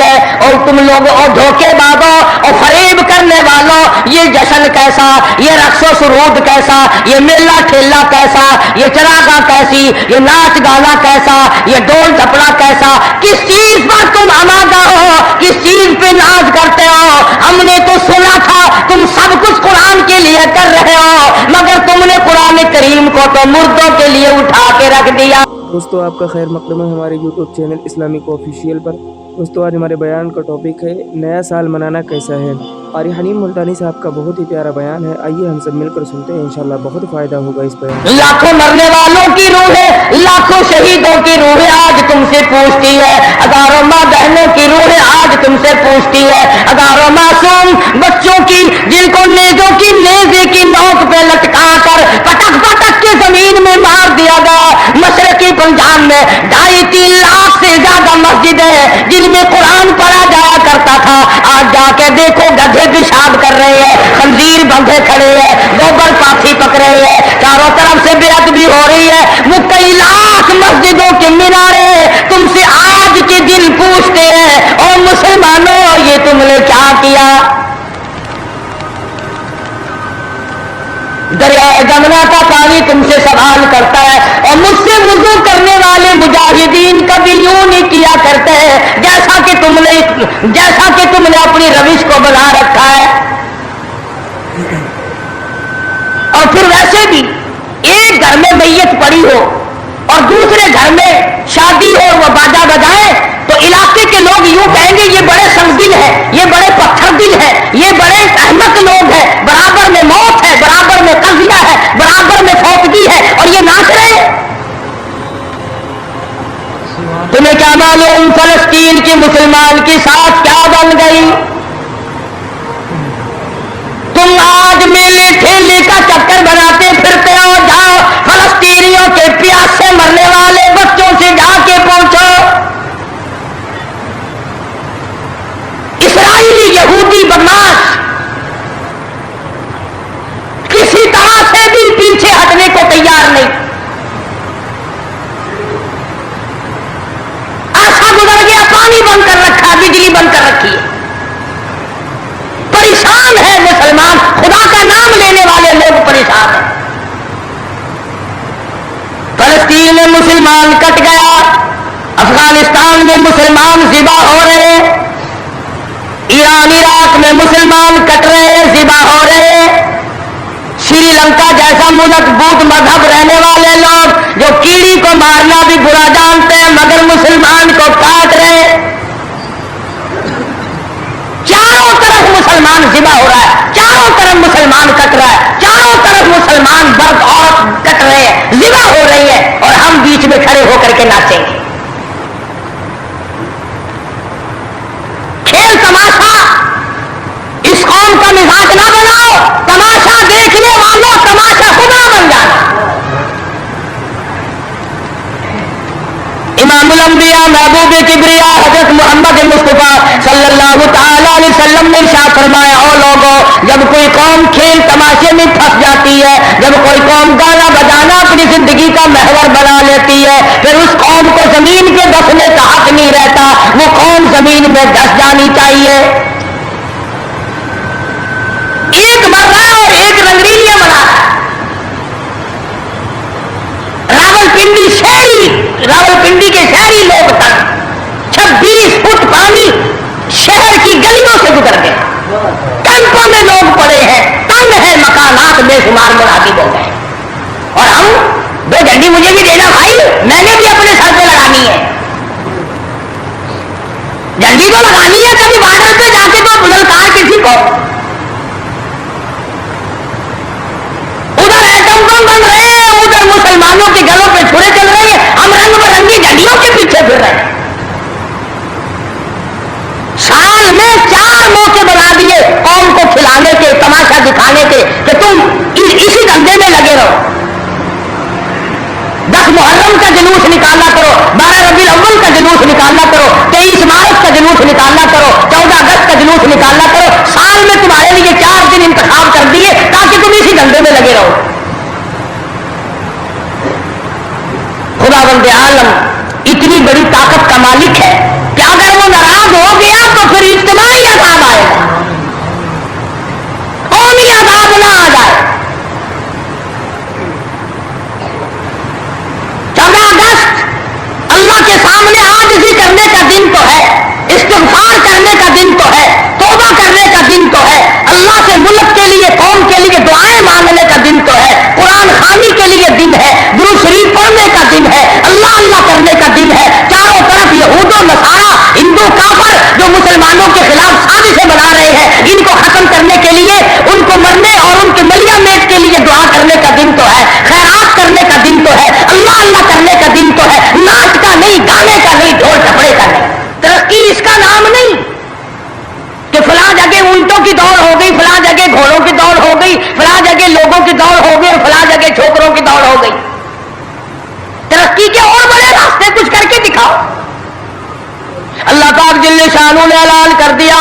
है। और तुम लोग और धोखेबाजों और फरेब करने वालों, ये जश्न कैसा, ये रक्सो सुरूद कैसा, ये मेला ठेला कैसा, ये चरागा कैसी, ये नाच गाना कैसा, ये डोल थपड़ा कैसा, किस चीज पर तुम आमादा हो, किस चीज पे नाज करते हो। हमने तो सुना था तुम सब कुछ कुरान के लिए कर रहे हो, मगर तुमने कुरान करीम को तो मुर्दों के लिए उठा के रख दिया। दोस्तों आपका खैर मकदम है हमारे यूट्यूब चैनल इस्लामिक ऑफिशियल पर। दोस्तों आज हमारे बयान का टॉपिक है नया साल मनाना कैसा है। क़ारी हनीम मुल्तानी साहब का बहुत ही प्यारा बयान है, आइए हम सब मिलकर सुनते हैं, इंशाल्लाह बहुत फ़ायदा होगा इस बयान। लाखों मरने वालों की रूहें, लाखों शहीदों की रूहें आज तुमसे पूछती है, हजारों माँ बहनों की रूहें आज तुमसे पूछती है, हजारों मासूम बच्चों की जिनको नेजों की नेजे की नोक पे लटका कर पटक पटक के जमीन में मार दिया गया। मशरकी पंजाब में 2.5-3 लाख से ज्यादा मस्जिद है जिनमें कुरान पढ़ा जाया करता था। आज जाके देखो गधे पेशाब कर रहे हैं, खंजीर बंधे खड़े हैं, गोबर पाथी पक रहे हैं, चारों तरफ से बेअदबी हो रही है। वो कई लाख मस्जिदों के मीनारे तुमसे आज के दिन पूछते हैं, और मुसलमानों ये तुमने क्या किया। दरिया जमुना का पानी तुमसे सवाल करता है, और मुझसे वुजू करने वाले मुजाहिदीन कभी यूं नहीं किया करते हैं जैसा कि तुमने अपनी रविश को बना रखा है। और फिर वैसे भी एक घर में मैयत पड़ी हो और दूसरे घर में शादी हो और वो बाजा बजाए, तो इलाके के लोग यूं कहेंगे ये बड़े संगदिल है, ये बड़े पत्थर दिल है, ये बड़े अहमक लोग हैं, बराबर में मौत है, बराबर में कज़िया है, बराबर में फौतगी है, और ये नाच रहे हैं। तुम्हें क्या मालूम फलस्तीन के मुसलमान की साथ क्या बन गई। तुम आज मेले ठेले का चक्कर बनाते फिरते हो, जाओ फलस्तीनियों के प्यास से मरने वाले बच्चों से जाके पूछो। इस्राएली यहूदी बदमाश किसी तरह से भी पीछे हटने को तैयार नहीं। ऐसा गुजर गया, पानी बंद कर रखा, बिजली बंद कर रखी है। परेशान है मुसलमान, खुदा का नाम लेने वाले लोग परेशान हैं। फलस्तीन में मुसलमान कट गया, अफगानिस्तान में मुसलमान ज़िबा हो रहे हैं, ईरान इराक में मुसलमान कट रहे हैं, ज़िबा हो रहे हैं। श्रीलंका जैसा मुल्क बौद्ध मजहब रहने वाले लोग जो कीड़ी को मारना भी बुरा जानते हैं, मगर मुसलमान को काट रहे। चारों तरफ मुसलमान ज़िबा हो रहा है, चारों तरफ मुसलमान कट रहा है, चारों तरफ मुसलमान मर्द औरत कट रहे हैं, ज़िबा हो रही है, और हम बीच में खड़े होकर के नाचेंगे। खेल तमाशा इस कौम का मिजाज ना बनाओ, तमाशा देखने वालों तमाशा खुदा बन जाना। इमामुल अंबिया महबूब किबरिया हजरत मोहम्मद मुस्तफा सल्लल्लाहु तआला अलैहि वसल्लम ने इरशाद फरमाया, ओ लोगों, जब कोई कौम खेल तमाशे में फंस जाती है, जब कोई कौम गाना बजाना अपनी जिंदगी का महवर बना लेती है, फिर उस कौम को जमीन पे बसने का हक नहीं रहता, वो कौम जमीन पे धस जानी चाहिए। एक मर रहा है और एक रंगरीलियां बना रहा है। रावलपिंडी के शहरी लोग तक 26 फुट पानी शहर की गलियों से गुजर गए, कैंपों में लोग पड़े हैं, तंग है, मकानात बेशुमार मुनासिब हो गए। और हम 2 झंडी मुझे भी देना भाई, मैंने भी अपने सर पे लगानी है, झंडी तो लगानी है, कभी बॉर्डर पे जाके तो ललकार किसी को। उधर एटम बम बन रहे हैं, उधर मुसलमानों के गलों पे छुरे चल रहे हैं, हम रंग बिरंगी झंडियों के पीछे फिर रहे हैं। साल में 4 मौके बना दिए कौम को खिलाने के, तमाशा दिखाने के, कि तुम इसी धंधे में लगे रहो। 10 मुहर्रम का जुलूस निकालना करो, 12 रबीउल अव्वल का जुलूस निकालना करो, 23 मार्च का जुलूस निकालना करो, 14 अगस्त का जुलूस निकालना करो। साल में तुम्हारे लिए 4 दिन इंतखाब कर दिए ताकि तुम इसी धंधे में लगे रहो। खुदावंद आलम इतनी बड़ी ताकत का मालिक है कि अगर वो नाराज हो गया फिर इज्तिमाई अजाब आएगा, कौमी अजाब ना आ जाए। 14 अगस्त अल्लाह के सामने आजिज़ी करने का दिन तो है, इस्तिग़फ़ार करने का दिन तो है, तौबा करने का दिन तो है, अल्लाह से मुल्क के लिए, कौम के लिए दुआएं मांगने का दिन तो है, कुरान खानी के लिए दिन है, दुरूद शरीफ पढ़ने का दिन है, अल्लाह अल्लाह करने का दिन है। चारों तरफ यहूद और नसारा, हिंदू काफर जो मुसलमानों के खिलाफ साजिशें बना रहे हैं, इनको खत्म करने के लिए, उनको मरने और उनके मलिया मेट के लिए दुआ करने का दिन तो है, खैरात करने का दिन तो है, अल्लाह अल्लाह करने का दिन तो है। नाच का नहीं, गाने का नहीं, ढोल टपड़े का नहीं। तरक्की इसका नाम नहीं कि फलां जगह ऊंटों की दौड़ हो गई, फलां जगह घोड़ों की दौड़ हो गई, फलां जगह लोगों की दौड़ हो गई और फलां जगह छोकरों की दौड़ हो गई। तरक्की के और बड़े रास्ते कुछ करके दिखाओ। अल्लाह पाक जल्ले शानू ने ऐलान कर दिया,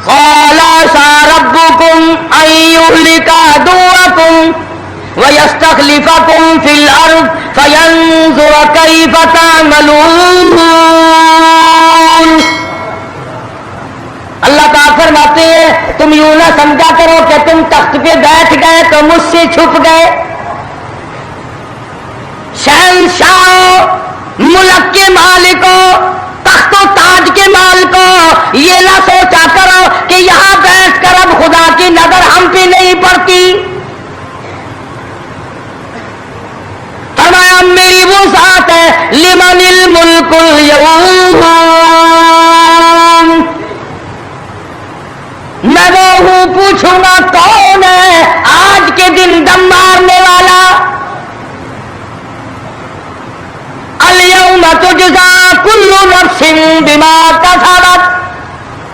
क़ाला सा रब्बुकुम अय्युहलिका अदुव्वकुम व यस्तख़लिफ़कुम फिल अर्ज़ फयंज़ुर कैफ़ तअमलून। अल्लाह पाक फरमाते हैं, तुम यूं ना समझा करो कि तुम तख्त पे बैठ गए तो मुझसे छुप गए। शहंशाह, मुल्क के मालिकों, तख्तो ताज के मालिकों, ये ना सोचा करो कि यहां बैठकर अब खुदा की नजर हम पे नहीं पड़ती। फरमाया मेरी वो ज़ात है, लिमनिल मुल्कुल यऊम, मैं वो हूं, पूछूंगा कौन है आज के दिन दम मारने वाला। अल-यौम तुजज़ा कुल्लु नफ्सिन बिमा कसबत,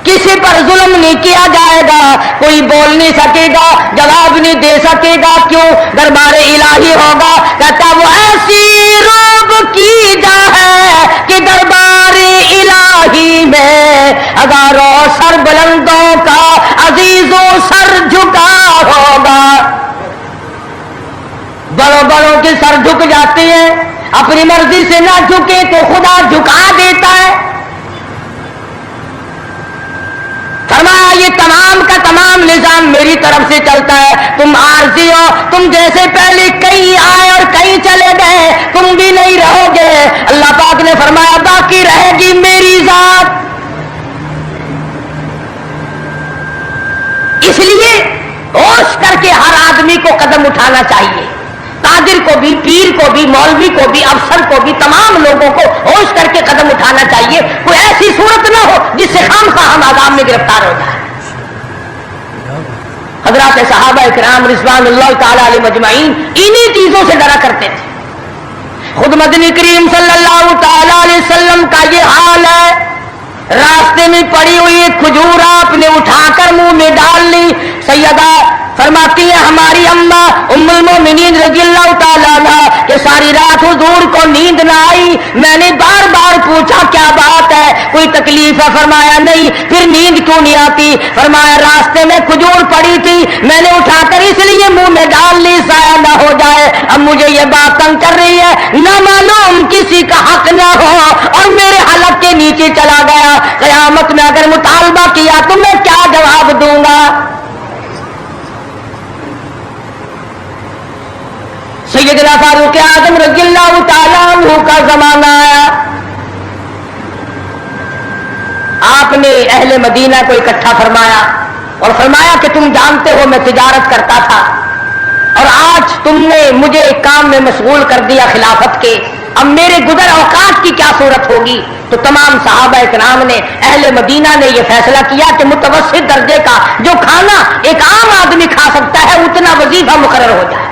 किसी पर जुल्म नहीं किया जाएगा, कोई बोल नहीं सकेगा, जवाब नहीं दे सकेगा। क्यों? दरबारे इलाही होगा। कहता वो ऐसी रूब की जा है कि दरबारे इलाही में हजारों सर बुलंदों का अजीजों सर झुका होगा। बड़ों बड़ों के सर झुक जाते हैं, अपनी मर्जी से ना झुके तो खुदा झुका देता है। फरमाया ये तमाम का तमाम निजाम मेरी तरफ से चलता है, तुम आरजी हो, तुम जैसे पहले कई आए और कई चले गए, तुम भी नहीं रहोगे। अल्लाह पाक ने फरमाया बाकी रहेगी मेरी जात। इसलिए होश करके हर आदमी को कदम उठाना चाहिए, ताजिर को भी, पीर को भी, मौलवी को भी, अफसर को भी, तमाम लोगों को होश करके कदम उठाना चाहिए। कोई ऐसी सूरत ना हो जिससे खामखा हम आज़ाब में गिरफ्तार हो जाए। हज़रात सहाबा इकराम रिज़वानुल्लाह ताला अलैहिम अजमईन इन्हीं चीजों से डरा करते थे। खुद मदनी करीम सल्लल्लाहु ताला अलैहि वसल्लम का ये हाल है। रास्ते में पड़ी हुई एक खजूर आपने उठाकर मुंह में डाल ली। सैयदा फरमाती है हमारी अम्मा उम्मुल मोमिनीन रज़ियल्लाहु ताला अन्हा कि सारी रात हुजूर को नींद ना आई। मैंने बार बार पूछा क्या बात है, कोई तकलीफ है? फरमाया नहीं। फिर नींद क्यों नहीं आती? फरमाया रास्ते में खजूर पड़ी थी, मैंने उठाकर इसलिए मुंह में डाल ली, साया ना हो जाए। अब मुझे ये बात तंग कर रही है, ना मालूम किसी का हक ना हो और मेरे हलक के नीचे चला गया। क़यामत में अगर मुतालबा किया तो मैं क्या जवाब दूंगा? सैयदना फारूक आज़म रज़ियल्लाहु ताला अन्हु का जमाना आया। आपने अहले मदीना को इकट्ठा फरमाया और फरमाया कि तुम जानते हो मैं तिजारत करता था और आज तुमने मुझे एक काम में मशगूल कर दिया खिलाफत के, अब मेरे गुजर औकात की क्या सूरत होगी? तो तमाम सहाबा इकराम ने, अहले मदीना ने यह फैसला किया कि मुतवस्सित दर्जे का जो खाना एक आम आदमी खा सकता है उतना वजीफा मुकर्रर हो जाए।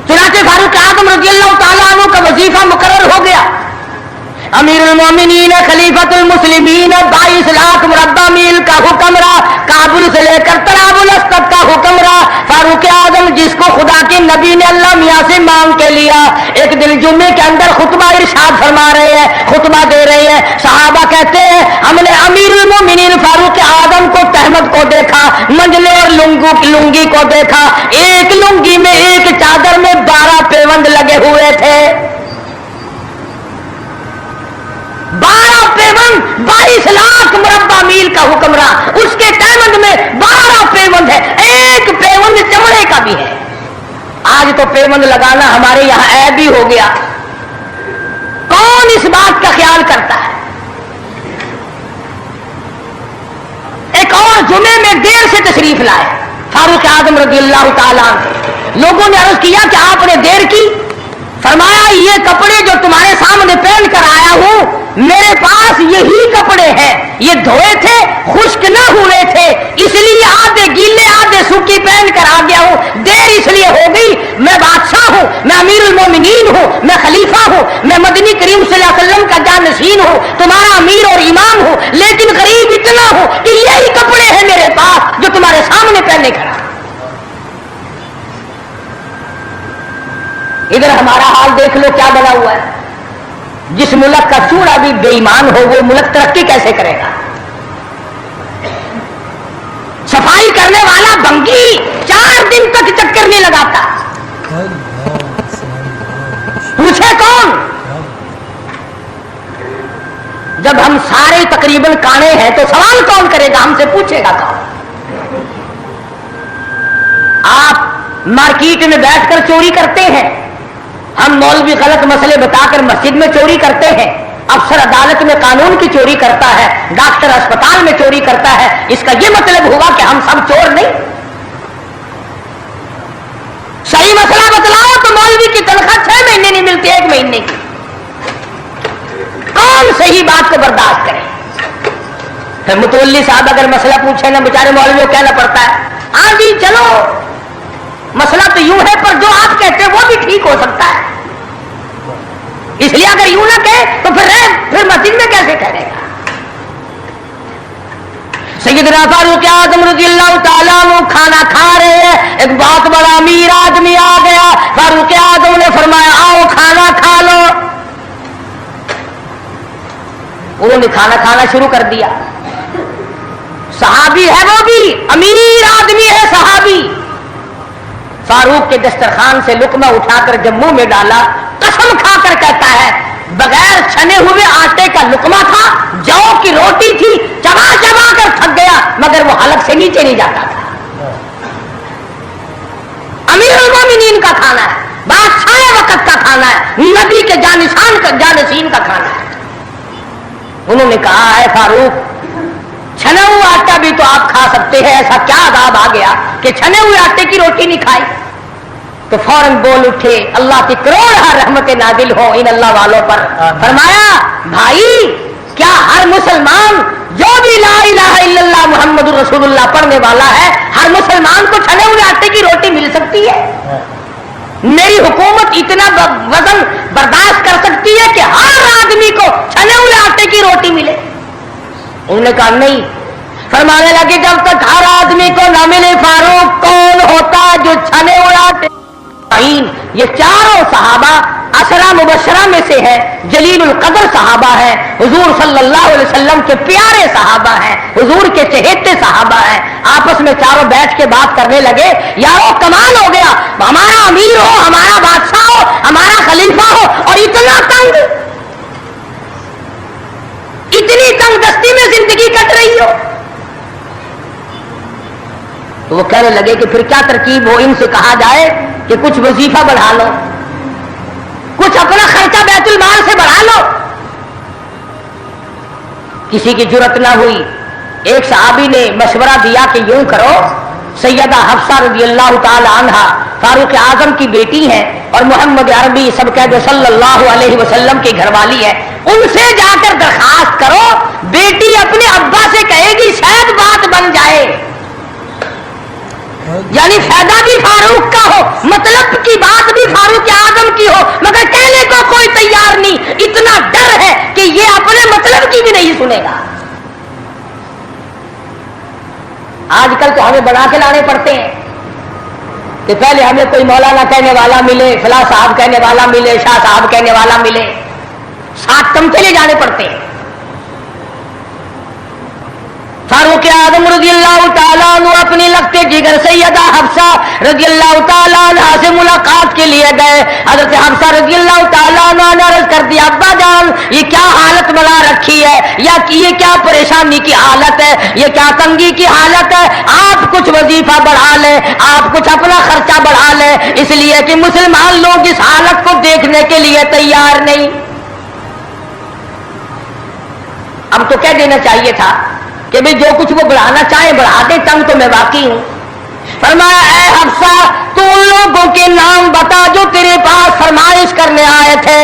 चुनांचे फारूक आज़म रज़ियल्लाहु ताला अन्हु का वजीफा मुकर्रर हो गया। अमीरुल मोमिनीन खलीफतुल मुस्लिमीन 22 लाख मुरब्बा मील का हुक्मरा, काबुल से लेकर तराबुल तक का हुक्मरा फारूक आज़म, जिसको खुदा के नबी ने अल्लाह मियां से मांग के लिया। एक दिन जुम्मे के अंदर खुतबा इरशाद फरमा रहे हैं, खुतबा दे रहे हैं। सहाबा कहते हैं हमने अमीरुल मोमिनीन फारूक आज़म को, तहमद को देखा, मंजले और लुंगी को देखा। एक लुंगी में, एक चादर में 12 पेवंद लगे हुए थे। 12 पेवंद 22 लाख मुरब्बा मील का हुक्मरान, उसके तहमंद में 12 पेवंद है, एक पेवंद चमड़े का भी है। आज तो पेवंद लगाना हमारे यहां ऐब ही हो गया। कौन इस बात का ख्याल करता है? एक और जुमे में देर से तशरीफ लाए फारूक आजम रज़ियल्लाहु ताला अन्हु। लोगों ने अर्ज किया कि आपने देर की। फरमाया ये कपड़े जो तुम्हारे सामने पहन कर आया हूं, मेरे पास यही कपड़े हैं, ये धोए थे, खुश्क न हुए थे, इसलिए आधे गीले आधे सूखी पहन कर आ गया हूं। देर इसलिए हो गई, मैं बादशाह हूं, मैं अमीरुल मोमिनीन हूं, मैं खलीफा हूं, मैं मदनी करीम सल्लल्लाहु अलैहि वसल्लम का जानशीन हूं, तुम्हारा अमीर और इमाम हूं, लेकिन गरीब इतना हूं कि यही कपड़े हैं मेरे पास जो तुम्हारे सामने पहने खड़ा। इधर हमारा हाल देख लो क्या बना हुआ है। जिस मुल्क का चूड़ा भी बेईमान हो, वो मुल्क तरक्की कैसे करेगा? सफाई करने वाला बंगी 4 दिन तक चक्कर नहीं लगाता, पूछे कौन? जब हम सारे तकरीबन काने हैं तो सवाल कौन करेगा? हमसे पूछेगा कौन? आप मार्केट में बैठकर चोरी करते हैं, हम मौलवी गलत मसले बताकर मस्जिद में चोरी करते हैं, अफसर अदालत में कानून की चोरी करता है, डॉक्टर अस्पताल में चोरी करता है। इसका यह मतलब हुआ कि हम सब चोर नहीं? सही मसला बतलाओ तो मौलवी की तनख्वाह 6 महीने नहीं मिलती, 1 महीने की। कौन सही बात को बर्दाश्त करे? फिर मुतवल्ली साहब अगर मसला पूछे ना, बेचारे मौलवी को कहना पड़ता है, हाँ जी चलो मसला तो यूं है, पर जो आप कहते हैं वो भी ठीक हो सकता है। इसलिए अगर यूं ना कहे तो फिर मस्जिद में कैसे ठहरेगा? सैयदना फारूक आज़म रज़ियल्लाहु ताला अन्हु खाना खा रहे हैं, एक बहुत बड़ा अमीर आदमी आ गया। फारूक आज़म ने फरमाया आओ खाना खा लो। उन्होंने खाना खाना शुरू कर दिया। सहाबी है, वो भी अमीर आदमी है, सहाबी। फारूक के दस्तरखान से लुकमा उठाकर जब मुंह में डाला, कसम खाकर कहता है बगैर छने हुए आटे का लुकमा था, जौ की रोटी थी, चबा चबा कर थक गया, मगर वो हलक से नीचे नहीं जाता था। अमीरुल मोमिनीन का खाना है, बादशाह वक्त का खाना है, नबी के जानशीन का खाना है। उन्होंने कहा है फारूक, छने हुए आटा भी तो आप खा सकते हैं, ऐसा क्या अदाब आ गया कि छने हुए आटे की रोटी नहीं खाई? तो फौरन बोल उठे, अल्लाह की करोड़ रहमत नाजिल हो इन अल्लाह वालों पर। फरमाया भाई, क्या हर मुसलमान जो भी ला इलाहा इल्लल्लाह मुहम्मदुर रसूलुल्लाह पढ़ने वाला है, हर मुसलमान को छने हुए आटे की रोटी मिल सकती है? मेरी हुकूमत इतना वजन बर्दाश्त कर सकती है कि हर आदमी को छने हुए आटे की रोटी मिले? उन्होंने कहा नहीं। फरमाने लगे जब तक हर आदमी को न मिले फारूक, कौन होता जो छने हुए आटे? ये चारों सहाबा असरा मुबशरा में से है, जलीलुल कदर सहाबा है, हुजूर सल्लल्लाहु अलैहि वसल्लम के प्यारे सहाबा हैं, हुजूर के चहेते सहाबा हैं। आपस में चारों बैठ के बात करने लगे, यारो कमाल हो गया, हमारा अमीर हो, हमारा बादशाह हो, हमारा खलीफा हो, और इतना तंग, इतनी तंग दस्ती में जिंदगी कट रही हो। तो वो कहने लगे कि फिर क्या तरकीब हो? इनसे कहा जाए कि कुछ वजीफा बढ़ा लो, कुछ अपना खर्चा बैतुल माल से बढ़ा लो। किसी की जुर्रत ना हुई। एक सहाबी ने मशवरा दिया कि यूं करो, सैयदा हफ्सा रज़ियल्लाहु ताला अन्हा फारूक आजम की बेटी है और मोहम्मद अरबी सब कह दो सल्लल्लाहु अलैहि वसल्लम की घरवाली है, उनसे जाकर दरखास्त करो, बेटी अपने अब्बा से कहेगी शायद बात बन जाए। यानी फायदा भी फारूक का हो, मतलब की बात भी फारूक आजम की हो, मगर कहने को कोई तैयार नहीं। इतना डर है कि ये अपने मतलब की भी नहीं सुनेगा। आजकल तो हमें बना के लाने पड़ते हैं कि पहले हमें कोई मौलाना कहने वाला मिले, फला साहब कहने वाला मिले, शाह साहब कहने वाला मिले, 7 चमचे ले जाने पड़ते हैं। फारूक आज़म रज़ियल्लाहु ताला अन्हु अपनी लगते जिगर सैयदा हफ्सा रज़ियल्लाहु ताला अन्हा से मुलाकात के लिए गए। हज़रत हफ्सा रज़ियल्लाहु ताला अन्हा ने अर्ज़ कर दिया, अब्बा जान ये क्या हालत बना रखी है, या कि ये क्या परेशानी की हालत है, ये क्या तंगी की हालत है। आप कुछ वजीफा बढ़ा लें, आप कुछ अपना खर्चा बढ़ा लें, इसलिए कि मुसलमान लोग इस हालत को देखने के लिए तैयार नहीं। अब तो कह देना चाहिए था कि भाई जो कुछ वो बढ़ाना चाहे बढ़ा दे, तंग तो मैं वाकई हूं। फरमाया ऐ हफ्सा तू उन लोगों के नाम बता जो तेरे पास फरमाइश करने आए थे।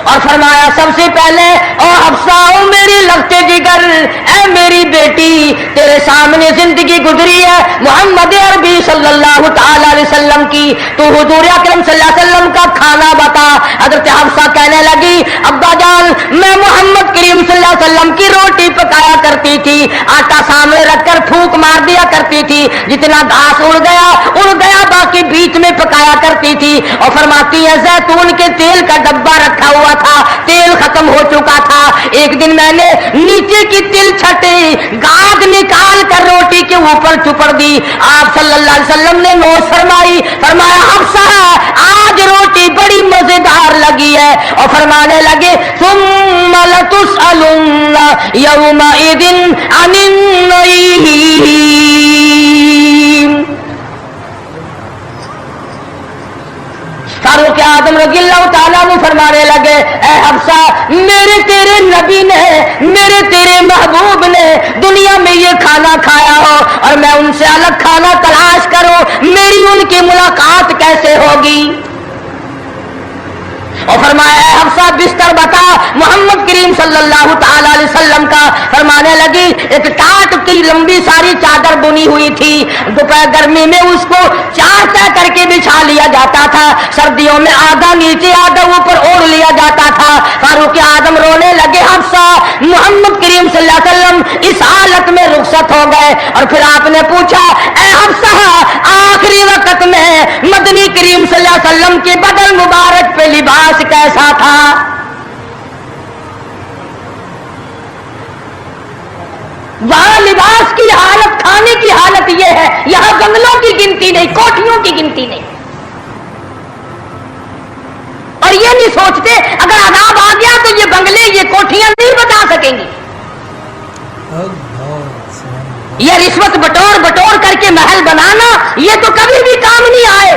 और फरमाया सबसे पहले ओ हफ्सा ओ मेरी लगते जिगर, ऐ मेरी बेटी तेरे सामने जिंदगी गुजरी है मोहम्मद अरबी सल्लल्लाहु ताला अलैहि वसल्लम की, तो हुजूर अकरम सल्लल्लाहु अलैहि वसल्लम का खाना बता। हजरत हफ्सा कहने लगी अब्बा जान मैं मोहम्मद करीम सल्लल्लाहु अलैहि वसल्लम की रोटी पकाया करती थी, आटा सामने रखकर फूंक मार दिया करती थी, जितना घास उड़ गया बाकी बीच में पकाया करती थी। और फरमाती है जैतून के तेल का डब्बा रखा हुआ था, तेल खत्म हो चुका था। एक दिन मैंने नीचे की तिल छटे गाद निकाल कर रोटी के ऊपर चुपड़ दी। आप सल्लल्लाहु अलैहि वसल्लम ने नोश फरमाई, फरमाया हफ्सा आज रोटी बड़ी मजेदार लगी है। और फरमाने लगे सुम्मा लतुसअलुन्ना यौमइदिन अनिन नईम। फारूक आजम रज़ियल्लाहु ताला अन्हु फरमाने लगे ऐ हफ्सा मेरे तेरे नबी ने, मेरे तेरे महबूब ने दुनिया में ये खाना खाया हो और मैं उनसे अलग खाना तलाश करूं, मेरी उनकी मुलाकात कैसे होगी। और फरमाया हफ्सा बिस्तर बता मोहम्मद करीम सल्लल्लाहु ताला अलैहि वसल्लम का। फरमाने लगी एक टाट की लंबी सारी चादर बुनी हुई थी, दोपहर गर्मी में उसको चार तय करके बिछा लिया जाता था, सर्दियों में आधा नीचे आधा ऊपर ओढ़ लिया जाता था। फारूक आजम रोने लगे हफ्सा मोहम्मद करीम सल्लल्लाहु अलैहि वसल्लम इस हालत में रुखसत हो गए। और फिर आपने पूछा ऐ हफ्सा आखिरी वक्त में मदनी करीम सल्लल्लाहु अलैहि वसल्लम के बदन मुबारक पे लिबास कैसा था। वहां लिबास की हालत, खाने की हालत यह है, यहां बंगलों की गिनती नहीं, कोठियों की गिनती नहीं। और ये नहीं सोचते अगर अदाब आ गया तो ये बंगले ये कोठियां नहीं बता सकेंगी। ये रिश्वत बटोर करके महल बनाना ये तो कभी भी काम नहीं आए।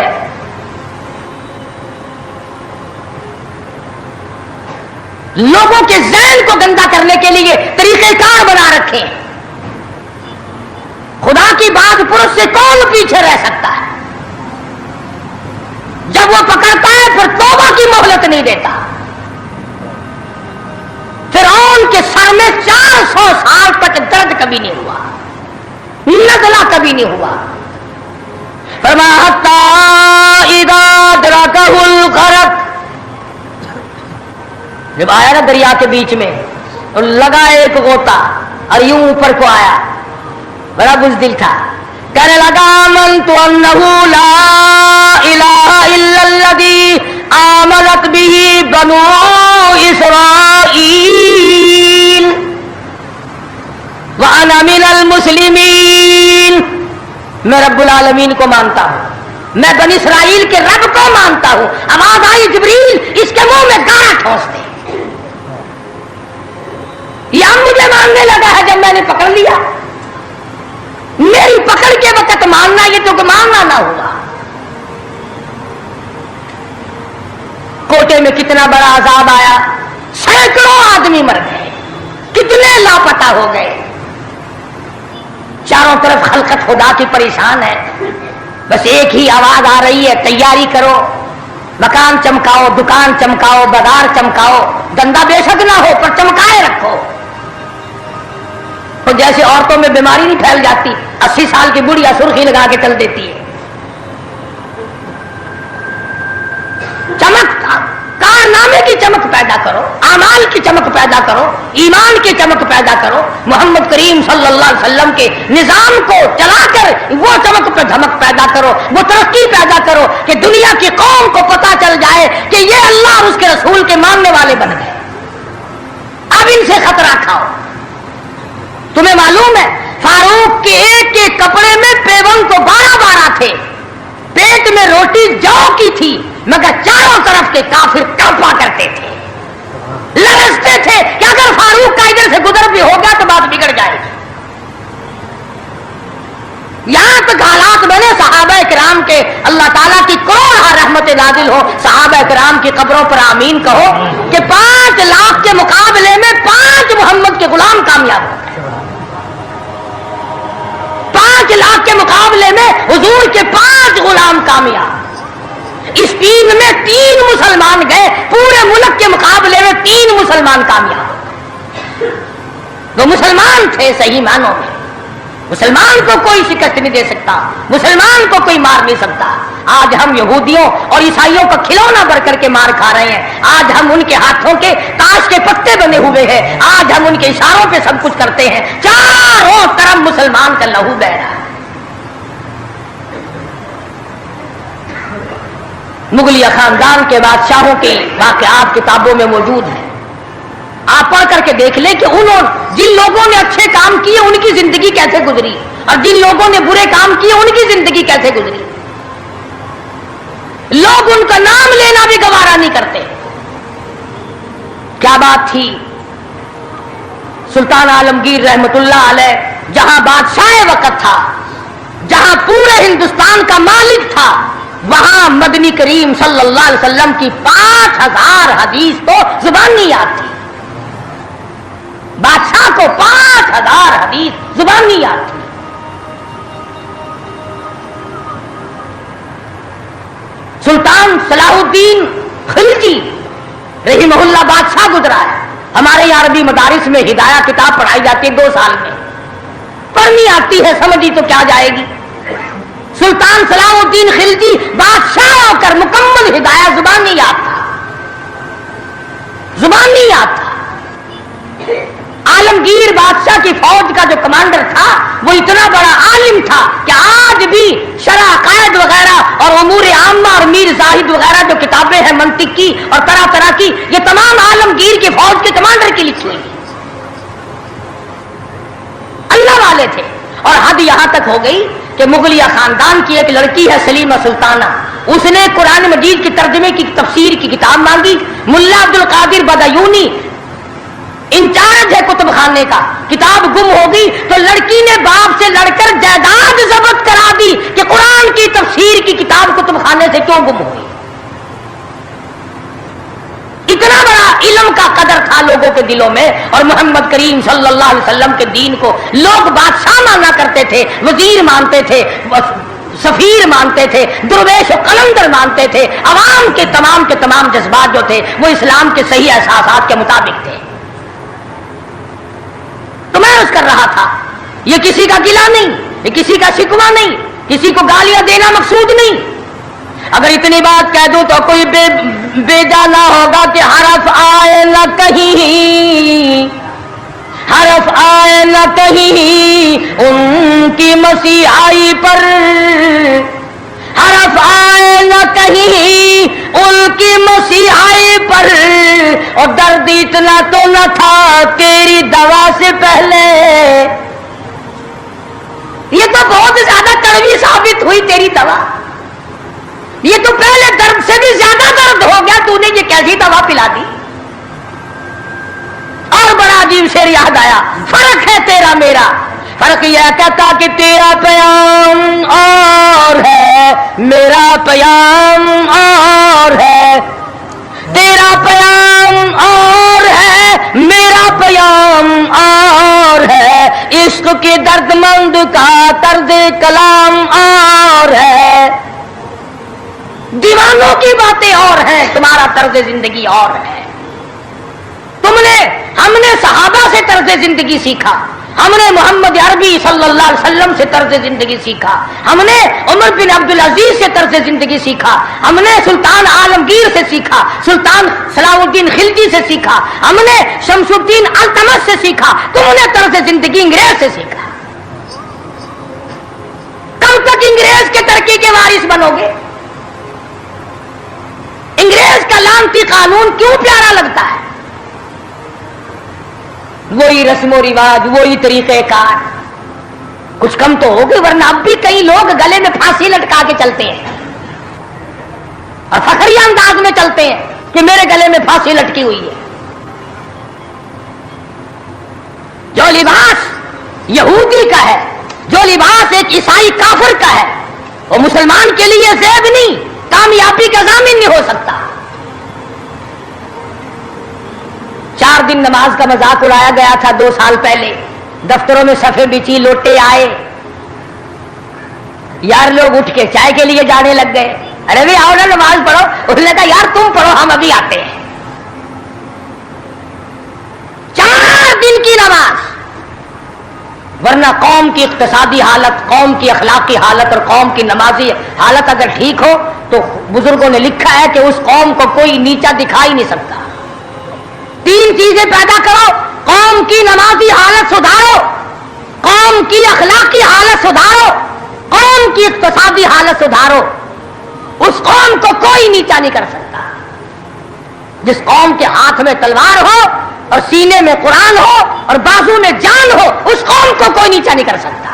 लोगों के ज़हन को गंदा करने के लिए तरीकेकार बना रखे हैं। खुदा की बात पुरुष से कौन पीछे रह सकता है। जब वो पकड़ता है फिर तौबा की मोहलत नहीं देता। फिरौन के सर में 400 साल तक दर्द कभी नहीं हुआ, नज़ला कभी नहीं हुआ। फरमाया हत्ता इदा दरकहुल गरक, जब आया ना दरिया के बीच में तो लगा एक गोता और यूं ऊपर को आया, बड़ा बुज़दिल था, कहने लगा आमनतु अन्नहु ला इलाहा इल्लल्लज़ी आमनत बिही बनु इस्राईल व अना मिनल मुस्लिमीन। मैं रब्बुल आलमीन को मानता हूं, मैं बनी इस्राइल के रब को मानता हूं। आवाज आई जिब्रील इसके मुंह में गाना ठोस दे। यह मुझे मानने लगा है जब मैंने पकड़ लिया। मेरी पकड़ के वक्त मानना ये तो मानना ना हुआ। कोटे में कितना बड़ा अजाब आया, सैकड़ों आदमी मर गए, कितने लापता हो गए। चारों तरफ खलकत खुदा की परेशान है, बस एक ही आवाज आ रही है तैयारी करो, मकान चमकाओ, दुकान चमकाओ, बाजार चमकाओ, धंधा बेशक ना हो पर चमकाए रखो। तो जैसे औरतों में बीमारी नहीं फैल जाती, 80 साल की बुढ़िया सुर्खी लगा के चल देती है। चमक, कारनामे की चमक पैदा करो, आमाल की चमक पैदा करो, ईमान की चमक पैदा करो। मोहम्मद करीम सल्लल्लाहु अलैहि वसल्लम के निजाम को चलाकर वो चमक पे धमक पैदा करो, वो तरक्की पैदा करो कि दुनिया की कौम को पता चल जाए कि ये अल्लाह और उसके रसूल के मानने वाले बन गए। अब इनसे खतरा खाओ। तुम्हें मालूम है फारूक के एक एक कपड़े में पेवन तो 12 थे, पेट में रोटी जौ की थी, मगर चारों तरफ के काफिर कांपा करते थे। लरसते थे कि अगर फारूक का इधर से गुजर भी हो गया तो बात बिगड़ जाएगी। यहां तक हालात बने सहाबा किराम के, अल्लाह ताला की करोड़ रहमत नाजिल हो सहाबा किराम की कब्रों पर आमीन कहो, कि 5 लाख के मुकाबले में 5 मोहम्मद के गुलाम कामयाब हो गए। 5 लाख के मुकाबले में हुजूर के 5 गुलाम कामयाब। इस 3 में 3 मुसलमान गए, पूरे मुल्क के मुकाबले में 3 मुसलमान कामयाब। वो मुसलमान थे सही मानों में। मुसलमान को कोई शिकस्त नहीं दे सकता, मुसलमान को कोई मार नहीं सकता। आज हम यहूदियों और ईसाइयों का खिलौना भर करके मार खा रहे हैं। आज हम उनके हाथों के ताश के पत्ते बने हुए हैं। आज हम उनके इशारों पे सब कुछ करते हैं। चारों तरफ मुसलमान का लहू बह रहा है। मुगलिया खानदान के बादशाहों के वाक़यात किताबों में मौजूद है। आप पढ़ करके देख लें कि उन्होंने जिन लोगों ने अच्छे काम किए उनकी जिंदगी कैसे गुजरी और जिन लोगों ने बुरे काम किए उनकी जिंदगी कैसे गुजरी। लोग उनका नाम लेना भी गवारा नहीं करते। क्या बात थी। सुल्तान आलमगीर रहमतुल्लाह अलैह जहां बादशाह वक्त था, जहां पूरे हिंदुस्तान का मालिक था, वहां मदनी करीम सल्लल्लाहु अलैहि वसल्लम की 5000 हदीस तो जुबानी याद थी। बादशाह को 5000 हदीस जुबानी याद थी। सुल्तान सलाहुद्दीन खिलजी रहीमहुल्लाह बादशाह गुजरा है। हमारे यहाँ अरबी मदारिस में हिदाया किताब पढ़ाई जाती है 2 साल में, पढ़नी आती है, समझी तो क्या जाएगी। सुल्तान सलाहुद्दीन खिलजी बादशाह होकर मुकम्मल हिदाया जुबानी याद था, जुबानी याद था। आलमगीर बादशाह की फौज का जो कमांडर था वो इतना बड़ा आलिम था कि आज भी शरह कायद वगैरह और उमूर आम्मा और मीर जाहिद वगैरह जो किताबें हैं मंतिक की और तरह तरह की, ये तमाम आलमगीर की फौज के कमांडर की लिखी हुई है। अल्लाह वाले थे। और हद यहां तक हो गई कि मुगलिया खानदान की एक लड़की है सलीमा सुल्ताना, उसने कुरान मजीद की तर्जमे की तफसीर की किताब मांगी। मुल्ला अब्दुल कादिर बदायूनी इंचार्ज है कुतुब खाने का, किताब गुम हो गई तो लड़की ने बाप से लड़कर जायदाद जब्त करा दी कि कुरान की तफसीर की किताब कुतुब खाने से क्यों गुम हो गई। इतना बड़ा इल्म का कदर था लोगों के दिलों में। और मोहम्मद करीम सल्लल्लाहु अलैहि वसल्लम के दीन को लोग बादशाह माना करते थे, वजीर मानते थे, सफीर मानते थे, दुर्वेश और कलंदर मानते थे। अवाम के तमाम जज्बात जो थे वो इस्लाम के सही एहसासात के मुताबिक थे। तो मैं अर्ज कर रहा था, ये किसी का गिला नहीं, ये किसी का शिकवा नहीं, किसी को गालियां देना मकसूद नहीं। अगर इतनी बात कह दूं तो कोई बेजा ना होगा कि हरफ आए न कहीं, हरफ आए न कहीं उनकी मसीहाई पर, हरफ आए न कहीं उनकी मसीहाई पर। और दर्द इतना तो न था तेरी दवा से पहले, ये तो बहुत ज्यादा कड़वी साबित हुई तेरी दवा। ये तो पहले दर्द से भी ज्यादा दर्द हो गया, तूने ये कैसी दवा पिला दी। और बड़ा अजीब शेर याद आया, फर्क है तेरा मेरा, फर्क यह कहता कि तेरा प्याम और है मेरा प्याम और है, तेरा प्याम और है मेरा प्याम और है, इश्क के दर्दमंद का तर्ज कलाम और है। दीवानों की बातें और हैं, तुम्हारा तर्ज जिंदगी और है। हमने सहाबा से तर्ज जिंदगी सीखा, हमने मोहम्मद अरबी सल्लल्लाहु अलैहि वसल्लम से तर्ज जिंदगी सीखा, हमने उमर बिन अब्दुल अजीज से तर्ज जिंदगी सीखा, हमने सुल्तान आलमगीर से सीखा, सुल्तान सलाहुद्दीन खिलजी से सीखा, हमने शमसुद्दीन अल्तमश से सीखा। तुमने तर्ज जिंदगी अंग्रेज से सीखा। कब तक अंग्रेज के तरक्की के वारिस बनोगे? अंग्रेज का लानती कानून क्यों प्यारा लगता है? वही रस्मो रिवाज, वही तरीक़ेकार, कुछ कम तो हो गए। वरना अब भी कई लोग गले में फांसी लटका के चलते हैं और फखरिया अंदाज में चलते हैं कि मेरे गले में फांसी लटकी हुई है। جو لباس یہودی کا ہے، جو لباس ایک عیسائی کافر کا ہے، وہ مسلمان کے لیے زیب نہیں، کامیابی کا ضامن نہیں ہو سکتا۔ 4 دن نماز کا مذاق اڑایا گیا تھا 2 سال پہلے، دفتروں میں صفے بچی، لوٹے آئے، یار لوگ اٹھ کے چائے کے لیے جانے لگ گئے، ارے بھی آؤ نا نماز پڑھو، اس نے کہا یار تم پڑھو ہم ابھی آتے ہیں۔ 4 دن کی نماز، ورنہ قوم کی اقتصادی حالت، قوم کی اخلاقی حالت اور قوم کی نمازی حالت اگر ٹھیک ہو تو بزرگوں نے لکھا ہے کہ اس قوم کو کوئی نیچا دکھا ہی نہیں سکتا۔ 3 چیزیں پیدا کرو، قوم کی نمازی حالت سدھارو، قوم کی اخلاقی حالت سدھارو، قوم کی اقتصادی حالت سدھارو، اس قوم کو کوئی نیچا نہیں کر سکتا۔ جس قوم کے ہاتھ میں تلوار ہو اور سینے میں قرآن ہو اور بازو میں جان ہو، اس قوم کو کوئی نیچا نہیں کر سکتا۔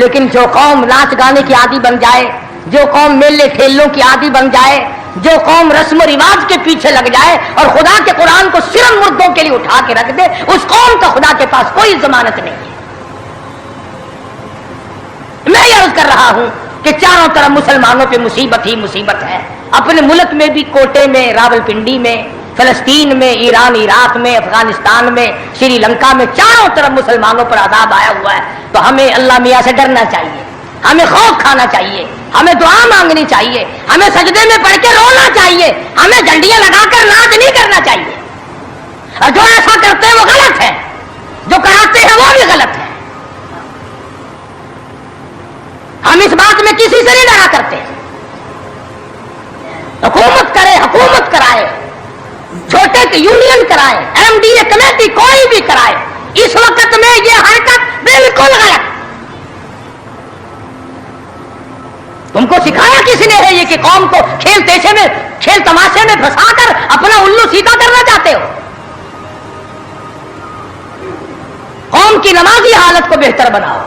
لیکن جو قوم ناچ گانے کی عادی بن جائے، جو قوم میلے ٹھیلوں کی عادی بن جائے، جو قوم رسم و رواج کے پیچھے لگ جائے اور خدا کے قرآن کو صرف مردوں کے لیے اٹھا کے رکھ دے، اس قوم کا خدا کے پاس کوئی ضمانت نہیں ہے۔ میں یہ عرض کر رہا ہوں کہ چاروں طرف مسلمانوں پہ مصیبت ہی مصیبت ہے، اپنے ملک میں بھی، کوٹے میں، راولپنڈی میں، فلسطین میں، ایران عراق میں، افغانستان میں، سری لنکا میں، چاروں طرف مسلمانوں پر عذاب آیا ہوا ہے۔ تو ہمیں اللہ میاں سے ڈرنا چاہیے، ہمیں خوف کھانا چاہیے، ہمیں دعا مانگنی چاہیے، ہمیں سجدے میں پڑھ کے رونا چاہیے، ہمیں ڈنڈیاں لگا کر ناچ نہیں کرنا چاہیے۔ اور جو ایسا کرتے ہیں وہ غلط ہے، جو کراتے ہیں وہ بھی غلط ہے۔ ہم اس بات میں کسی سے نہیں ڈرا کرتے، حکومت کرے، حکومت کرائے، چھوٹے کے یونین کرائے، MDA کمیٹی کوئی بھی کرائے، اس وقت میں یہ حرکت بالکل غلط۔ تم کو سکھایا کس نے ہے یہ کہ قوم کو کھیل تیشے میں، کھیل تماشے میں پھنسا کر اپنا الو سیدھا کرنا چاہتے ہو؟ قوم کی نمازی حالت کو بہتر بناؤ،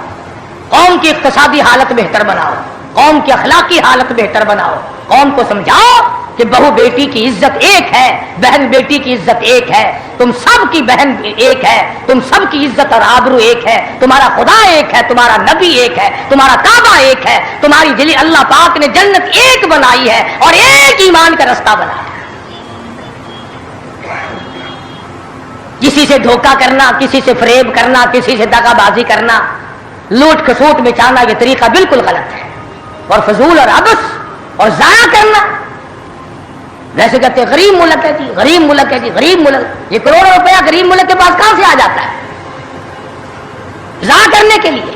قوم کی اقتصادی حالت بہتر بناؤ، قوم کی اخلاقی حالت بہتر بناؤ، قوم کو سمجھاؤ کہ بہو بیٹی کی عزت ایک ہے، بہن بیٹی کی عزت ایک ہے، تم سب کی بہن ایک ہے، تم سب کی عزت اور آبرو ایک ہے، تمہارا خدا ایک ہے، تمہارا نبی ایک ہے، تمہارا کعبہ ایک ہے، تمہاری دلی اللہ پاک نے جنت ایک بنائی ہے اور ایک ایمان کا رستہ بنایا ہے۔ کسی سے دھوکہ کرنا، کسی سے فریب کرنا، کسی سے دغا بازی کرنا، لوٹ کھسوٹ مچانا، یہ طریقہ بالکل غلط ہے، اور فضول اور عبث اور ضائع کرنا۔ ویسے کہتے ہیں غریب ملک ہے جی، غریب ملک ہے جی، غریب ملک، یہ کروڑوں روپیہ غریب ملک کے پاس کہاں سے آ جاتا ہے ضائع کرنے کے لیے؟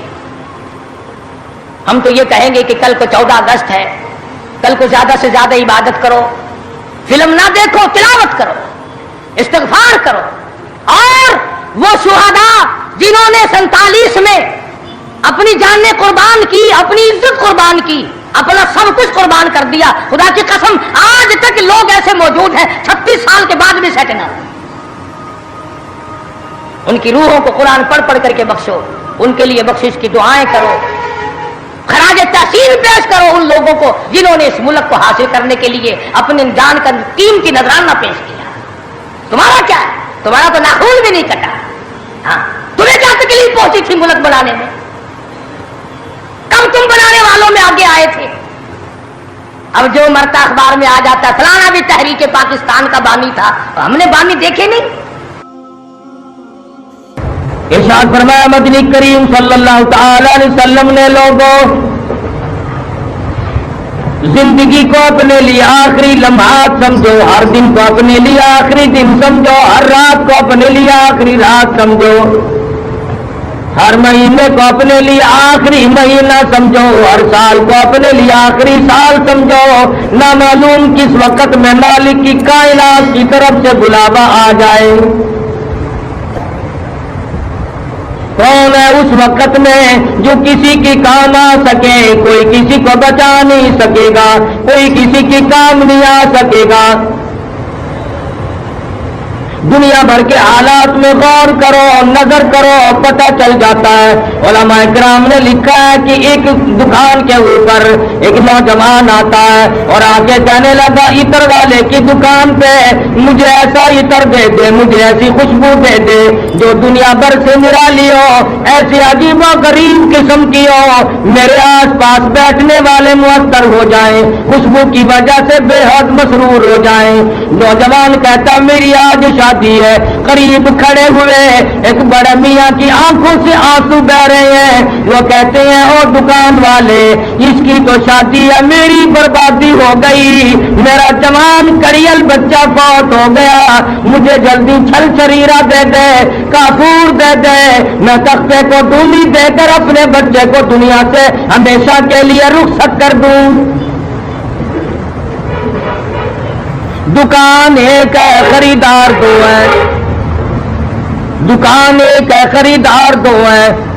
ہم تو یہ کہیں گے کہ کل کو 14 اگست ہے، کل کو زیادہ سے زیادہ عبادت کرو، فلم نہ دیکھو، تلاوت کرو، استغفار کرو، اور وہ شہداء جنہوں نے 47 میں اپنی جانیں قربان کی، اپنی عزت قربان کی، اپنا سب کچھ قربان کر دیا، خدا کی قسم آج تک لوگ ایسے موجود ہیں 36 سال کے بعد بھی سیٹ نہ ہوئے۔ ان کی روحوں کو قرآن پڑھ پڑھ کر کے بخشو، ان کے لیے بخشش کی دعائیں کرو، خراج تحسین پیش کرو ان لوگوں کو جنہوں نے اس ملک کو حاصل کرنے کے لیے اپنے جان کا قیمتی نذرانہ پیش کیا۔ تمہارا کیا ہے؟ تمہارا تو ناخن بھی نہیں کٹا۔ ہاں، تمہیں کیا تکلیف پہنچی تھی ملک بنانے میں؟ کب تم بنانے والوں میں آگے آئے تھے؟ اب جو مرتا اخبار میں آ جاتا ہے فلانا بھی تحریک پاکستان کا بانی تھا، ہم نے بانی دیکھے نہیں۔ ارشاد فرمایا مدنی کریم صلی اللہ تعالی علیہ وسلم نے لوگوں زندگی کو اپنے لیے آخری لمحات سمجھو، ہر دن کو اپنے لیے آخری دن سمجھو، ہر رات کو اپنے لیے آخری رات سمجھو، ہر مہینے کو اپنے لیے آخری مہینہ سمجھو، ہر سال کو اپنے لیے آخری سال سمجھو، نہ معلوم کس وقت میں مالک کی کائنات کی طرف سے بلاوا آ جائے۔ کون ہے اس وقت میں جو کسی کی کام آ سکے؟ کوئی کسی کو بچا نہیں سکے گا، کوئی کسی کی کام نہیں آ سکے گا۔ दुनिया भर के हालात में गौर करो, नजर करो, पता चल जाता है। उलमाए किराम ने लिखा है कि एक दुकान के ऊपर एक नौजवान आता है और आके कहने लगा, इत्र वाले की दुकान पे मुझे ऐसा इत्र दे दे, मुझे ऐसी खुशबू दे दे जो दुनिया भर से निराली हो, ऐसी अजीब व गरीब किस्म की हो, मेरे आस पास बैठने वाले मुअत्तर हो जाएं, खुशबू की वजह से बेहद मसरूर हो जाएं। नौजवान कहता, मेरी आज शादी है। करीब खड़े हुए एक बड़े मियाँ की आंखों से आंसू बह रहे हैं। वो कहते हैं, ओ दुकान वाले, इसकी तो शादी है, मेरी बर्बादी हो गई, मेरा जवान कड़ियल बच्चा फौत हो गया, मुझे जल्दी छल शरीरा दे दे, काफूर दे दे, मैं तख्ते को डूली देकर अपने बच्चे को दुनिया से हमेशा के लिए रुखसत कर दूं। दुकान एक है, खरीदार दो है। दुकान एक है, खरीदार दो है।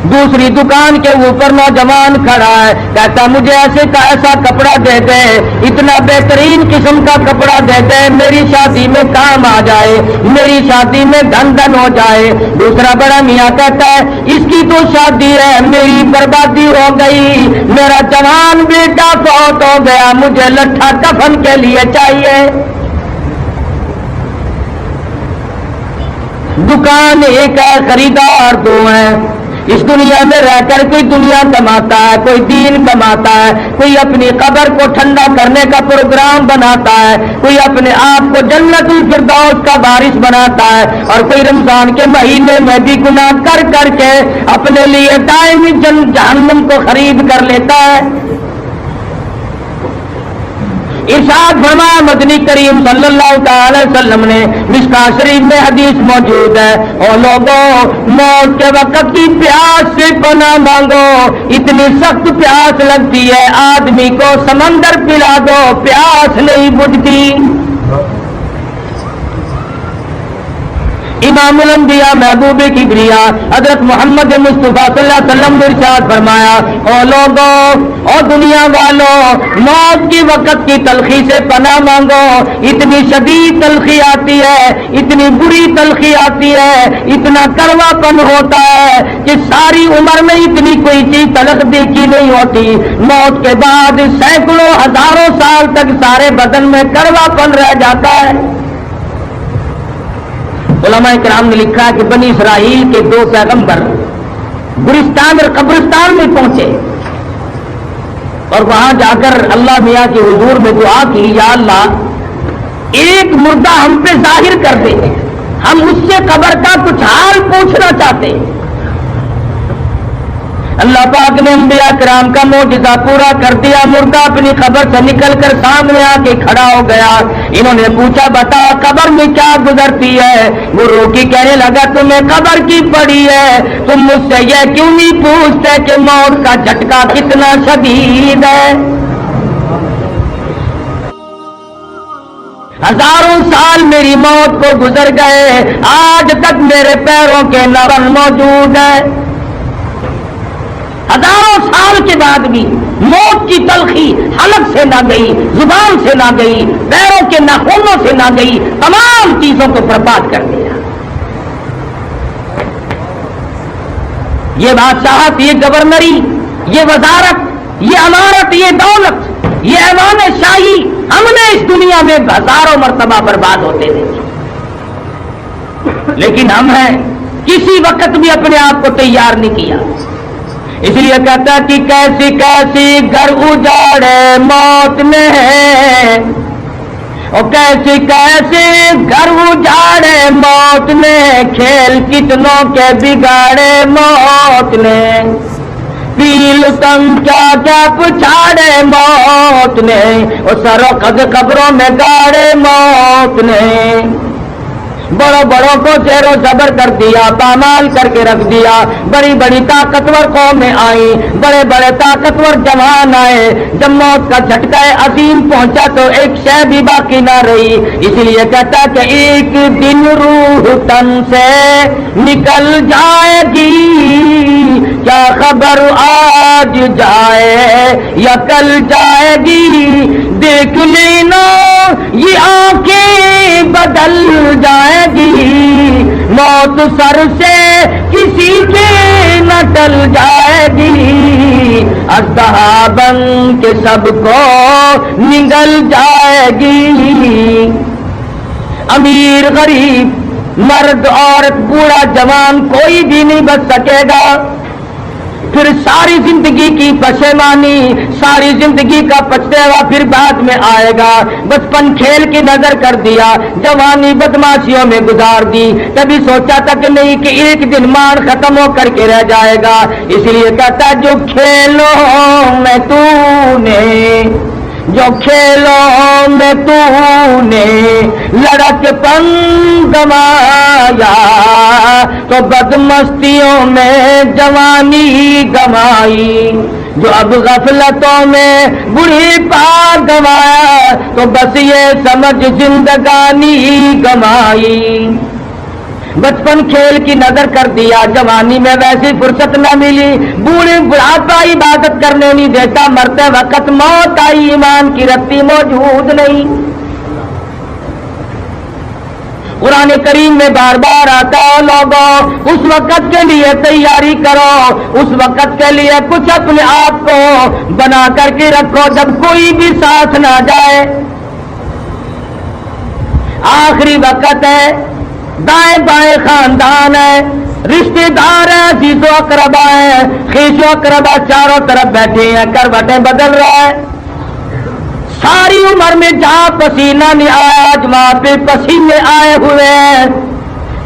दूसरी दुकान के ऊपर नौजवान खड़ा है, कहता, मुझे ऐसे का ऐसा कपड़ा दे दे, इतना बेहतरीन किस्म का कपड़ा दे दे, मेरी शादी में काम आ जाए, मेरी शादी में धन धन हो जाए। दूसरा बड़ा मियाँ कहता है, इसकी तो शादी है, मेरी बर्बादी हो गई, मेरा जवान बेटा फौत हो गया, मुझे लट्ठा कफन के लिए चाहिए। दुकान एक है, खरीदार दो हैं। इस दुनिया में रहकर कोई दुनिया कमाता है, कोई दीन कमाता है, कोई अपनी कब्र को ठंडा करने का प्रोग्राम बनाता है, कोई अपने आप को जन्नतुल फिरदौस का वारिस बनाता है, और कोई रमजान के महीने में भी गुनाह कर करके अपने लिए दायमी जहन्नम को खरीद कर लेता है। इरशाद फरमाया मदनी करीम सल्लल्लाहु अलैहि वसल्लम ने, मिशकात शरीफ में हदीस मौजूद है, और लोगों, मौत के वक्त की प्यास से पनाह मांगो, इतनी सख्त प्यास लगती है, आदमी को समंदर पिला दो, प्यास नहीं बुझती। इमामुल अंबिया महबूब किबरिया हजरत मोहम्मद मुस्तफा सल्लल्लाहु अलैहि वसल्लम ने इरशाद फरमाया, ओ लोगों, ओ दुनिया वालों, मौत की वक्त की तलखी से पनाह मांगो, इतनी शदीद तलखी आती है, इतनी बुरी तलखी आती है, इतना कड़वापन होता है कि सारी उम्र में इतनी कोई चीज तलख देखी नहीं होती। मौत के बाद सैकड़ों हजारों साल तक सारे बदन में कड़वापन रह जाता है। उलमाए किराम ने लिखा कि बनी इसराइल के दो पैगंबर गुलिस्तान और कब्रिस्तान में पहुंचे और वहां जाकर अल्लाह मियां के हुजूर में दुआ की, या अल्लाह, एक मुर्दा हम पे जाहिर कर दे, हम उससे कब्र का कुछ हाल पूछना चाहते हैं। अल्लाह पाक ने अंबिया किराम का मोजिज़ा पूरा कर दिया। मुर्दा अपनी कब्र से निकलकर सामने आके खड़ा हो गया। इन्होंने पूछा, बता कब्र में क्या गुजरती है? वो रोकी कहने लगा, तुम्हें कब्र की पड़ी है, तुम मुझसे यह क्यों नहीं पूछते कि मौत का झटका कितना शदीद है? हजारों साल मेरी मौत को गुजर गए, आज तक मेरे पैरों के नरम मौजूद है। हजारों साल के बाद भी मौत की तलखी हलक से ना गई, जुबान से ना गई, पैरों के नाखूनों से ना गई, तमाम चीजों को बर्बाद कर दिया। ये बादशाहत, ये गवर्नरी, ये वजारत, ये अमारत, ये दौलत, ये ऐवान शाही हमने इस दुनिया में हजारों मर्तबा बर्बाद होते देखे, लेकिन हम हैं किसी वक्त भी अपने आप को तैयार नहीं किया। इसलिए कहता कि कैसी कैसी घर उजाड़े मौत ने, और कैसी कैसी घर उजाड़े मौत ने, खेल कितनों के बिगाड़े मौत ने, पील तम क्या क्या पुछाड़े मौत ने, और सरों कब्रों में गाड़े मौत ने। बड़ों बड़ों को ज़ेरो ज़बर कर दिया, पामाल करके रख दिया। बड़ी बड़ी ताकतवर कौमें आई, बड़े बड़े ताकतवर जवान आए। जब मौत का झटका अजीम पहुंचा तो एक शय भी बाकी ना रही। इसलिए कहता कि एक दिन रूह तन से निकल जाएगी, क्या खबर आज जाए या कल जाएगी। देख लेना ये आंखें बदल जाएगी, मौत सर से किसी के न टल जाएगी। अज़हा बन के सबको निगल जाएगी। अमीर गरीब, मर्द औरत, बूढ़ा जवान, कोई भी नहीं बच सकेगा। फिर सारी जिंदगी की पशेमानी, सारी जिंदगी का पछतावा फिर बाद में आएगा। बचपन खेल की नजर कर दिया, जवानी बदमाशियों में गुजार दी, कभी सोचा तक नहीं कि एक दिन मान खत्म हो करके रह जाएगा। इसलिए कहता जो खेलों में तूने, जो खेलों में तूने लड़कपन गमाया, तो बदमस्तियों में जवानी गमाई। जो अब गफलतों में बुढ़ापा गवाया, तो बस ये समझ जिंदगानी गमाई। बचपन खेल की नजर कर दिया, जवानी में वैसी फुर्सत न मिली। बूढ़े बुढ़ापा इबादत करने नहीं देता, मरते वक्त मौत आई, ईमान की रत्ती मौजूद नहीं। कुरान करीम में बार बार आता है लोगों उस वक्त के लिए तैयारी करो, उस वक्त के लिए कुछ अपने आप को बना करके रखो जब कोई भी साथ ना जाए। आखिरी वक्त है, दाएं बाएं खानदान है, रिश्तेदार है, अजीजो अकरबा है, खीसो अकरबा चारों तरफ बैठे हैं, करवटें बदल रहा है। सारी उम्र में जहां पसीना नहीं आया, आज वहां पे पसीने आए हुए हैं।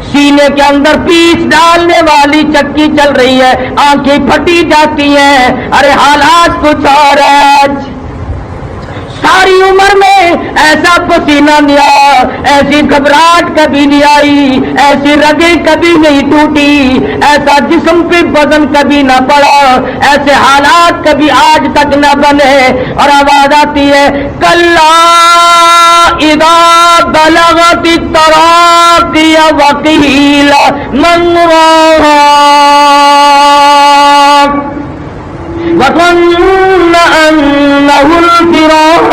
सीने के अंदर पीस डालने वाली चक्की चल रही है, आंखें फटी जाती हैं। अरे हालात कुछ और है। आज सारी उम्र में ऐसा पसीना नहीं आया, ऐसी घबराहट कभी नहीं आई, ऐसी रगें कभी नहीं टूटी, ऐसा जिस्म पे वजन कभी ना पड़ा, ऐसे हालात कभी आज तक न बने। और आवाज आती है कल्ला इदा बलगति तराक़ी वक़ील मन राक़ वज़न्न अन्नहुल फ़िराक़।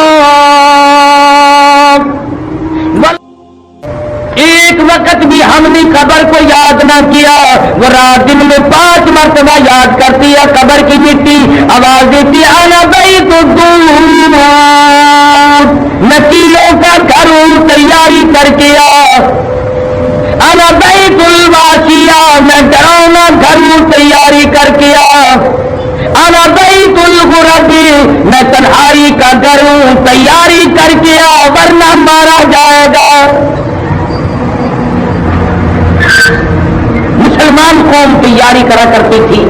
एक वक्त भी हमने कब्र को याद ना किया, वो रात दिन में 5 मरतबा याद करती है कब्र की मिट्टी। आवाज देती है अना बैतुद्दूर, नकीलों का घर तैयारी करके आ। अना बैतुल वासिया, मैं डरावना घर तैयारी करके आ। अना बैतुल गुरबी, मैं तन्हाई का घर तैयारी करके आ, वरना मारा जाएगा। मुसलमान कौम तैयारी करा करती थी,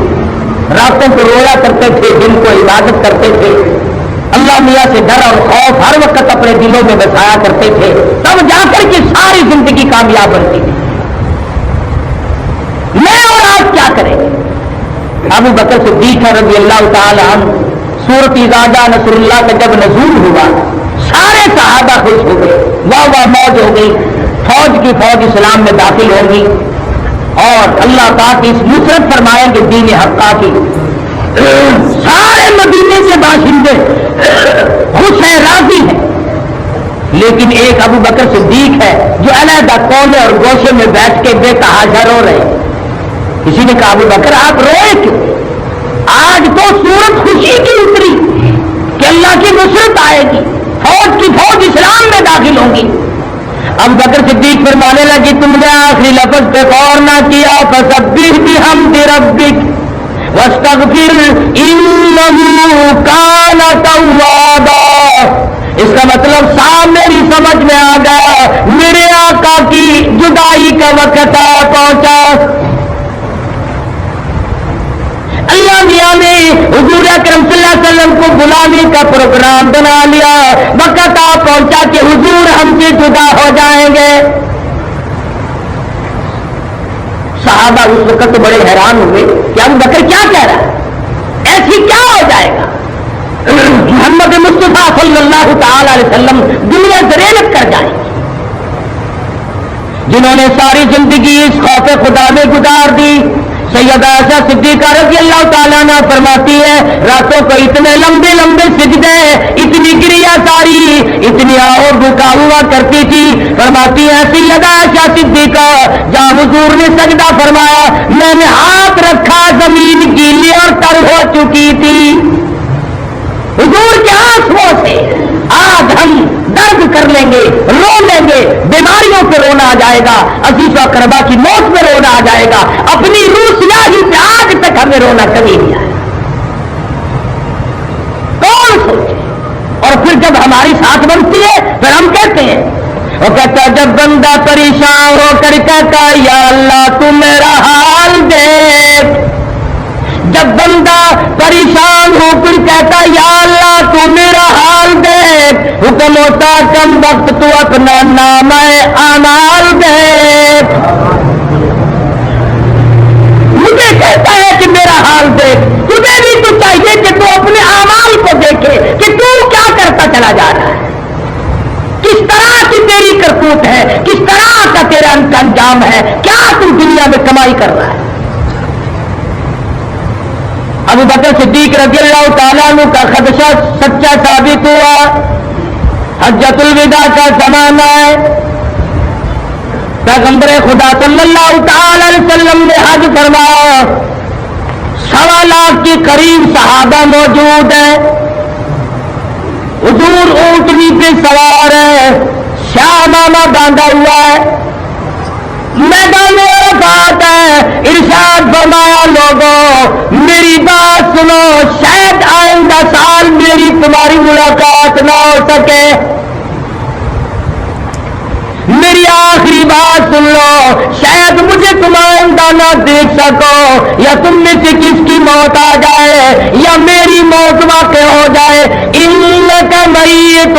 रातों को रोया करते थे, दिन को इबादत करते थे, अल्लाह मियाँ से डर और खौफ हर वक्त अपने दिलों में बसाया करते थे, तब जाकर के सारी जिंदगी कामयाब बनती थी। मैं और आप क्या करेंगे? अबू बकर सिद्दीक़ रज़ी अल्लाह ताला अन्हु, सूरत इज़ा जा नसरुल्लाह का जब नज़ूल हुआ, सारे सहाबा खुश हो गए, वाह वाह मौज हो गई, फौज की फौज इस्लाम में दाखिल होगी और अल्लाह पाक इस नुसरत फरमाएंगे दीन हक़्क़ा की। सारे मदीने के बाशिंदे खुश हैं, राजी हैं, लेकिन एक अबू बकर सिद्दीक है जो अलहदा कोने और गोशे में बैठ के बेतहाशा रो रहे। किसी ने कहा अबू बकर आप रोए क्यों? आज तो सूरत खुशी की उतरी कि अल्लाह की नुसरत आएगी, फौज की फौज इस्लाम में दाखिल होंगी। अबू बकर सिद्दीक फरमाने लगी तुमने आखिरी लफ्ज पे गौर ना किया, फसब्बिह बिहम्दि रब्बिक वस्तगफिर इन्नहु कान तव्वाबा। इसका मतलब साफ मेरी समझ में आ गया, मेरे आका की जुदाई का वक्त आ पहुंचा। अल्लाह मियां ने हुजूर अकरम सल्लल्लाहु अलैहि वसल्लम को बुलाने का प्रोग्राम बना लिया, वक्त आ पहुंचा कि हुजूर हमसे जुदा हो जाएंगे। صحابہ اس وقت تو بڑے حیران ہوئے کہ ابو بکر کیا کہہ رہا ہے، ایسی کیا ہو جائے گا؟ محمد مصطفیٰ صلی اللہ تعالی علیہ وسلم دنیا ذلیل کر جائے گی، جنہوں نے ساری زندگی اس خوف خدا میں گزار دی۔ سیدہ عائشہ صدیقہ رضی اللہ تعالیٰ عنہ فرماتی ہے راتوں کو اتنے لمبے لمبے سجدے، اتنی کریا ساری، اتنی اور بھوکا ہوا کرتی تھی۔ فرماتی ہے سیدہ عائشہ صدیقہ جہاں حضور نے سجدہ فرمایا میں نے ہاتھ رکھا زمین گیلی اور تر ہو چکی تھی۔ حضور کے آنسوؤں سے آج ہم درد کر لیں گے، رو لیں گے، بیماریوں پہ رونا آ جائے گا، عزیز و اقربا کی موت پہ رونا آ جائے گا، اپنی روح سیاہی پہ آج تک ہمیں رونا کبھی نہیں آیا۔ کون سوچے؟ اور پھر جب ہماری ساتھ بنتی ہے پھر ہم کہتے ہیں، وہ کہتا ہے جب بندہ پریشان ہو کر کہتا یا اللہ تو میرا حال دیکھ، جب بندہ پریشان ہو کر کہتا یا اللہ تو میرا حال دیکھ، حکم ہوتا کم وقت تو اپنا نام اعمال دیکھ۔ مجھے کہتا ہے کہ میرا حال دیکھ، تجھے بھی تو چاہیے کہ تو اپنے اعمال کو دیکھے کہ تو کیا کرتا چلا جا رہا ہے، کس طرح کی تیری کرتوت ہے، کس طرح کا تیرا انجام ہے، کیا تم دنیا میں کمائی کر رہا ہے۔ ابو بکر صدیق رضی اللہ تعالیٰ عنہ کا خدشہ سچا ثابت ہوا۔ حجۃ الوداع کا زمانہ ہے، پیغمبر خدا صلی اللہ تعالی علیہ وسلم نے حج فرمایا، 1.25 لاکھ کے قریب صحابہ موجود ہیں، حضور اونٹنی پہ سوار ہے، شاہمامہ باندھا ہوا ہے، میدان عرفات ہے، ارشاد فرمایا لوگوں میری بات سنو، شاید آئندہ سال میری تمہاری ملاقات نہ ہو سکے، میری آخری بات سن لو، شاید مجھے تم آئندہ نہ دیکھ سکو، یا تم میں سے کس کی موت آ جائے یا میری موت واقع ہو جائے۔ انک میت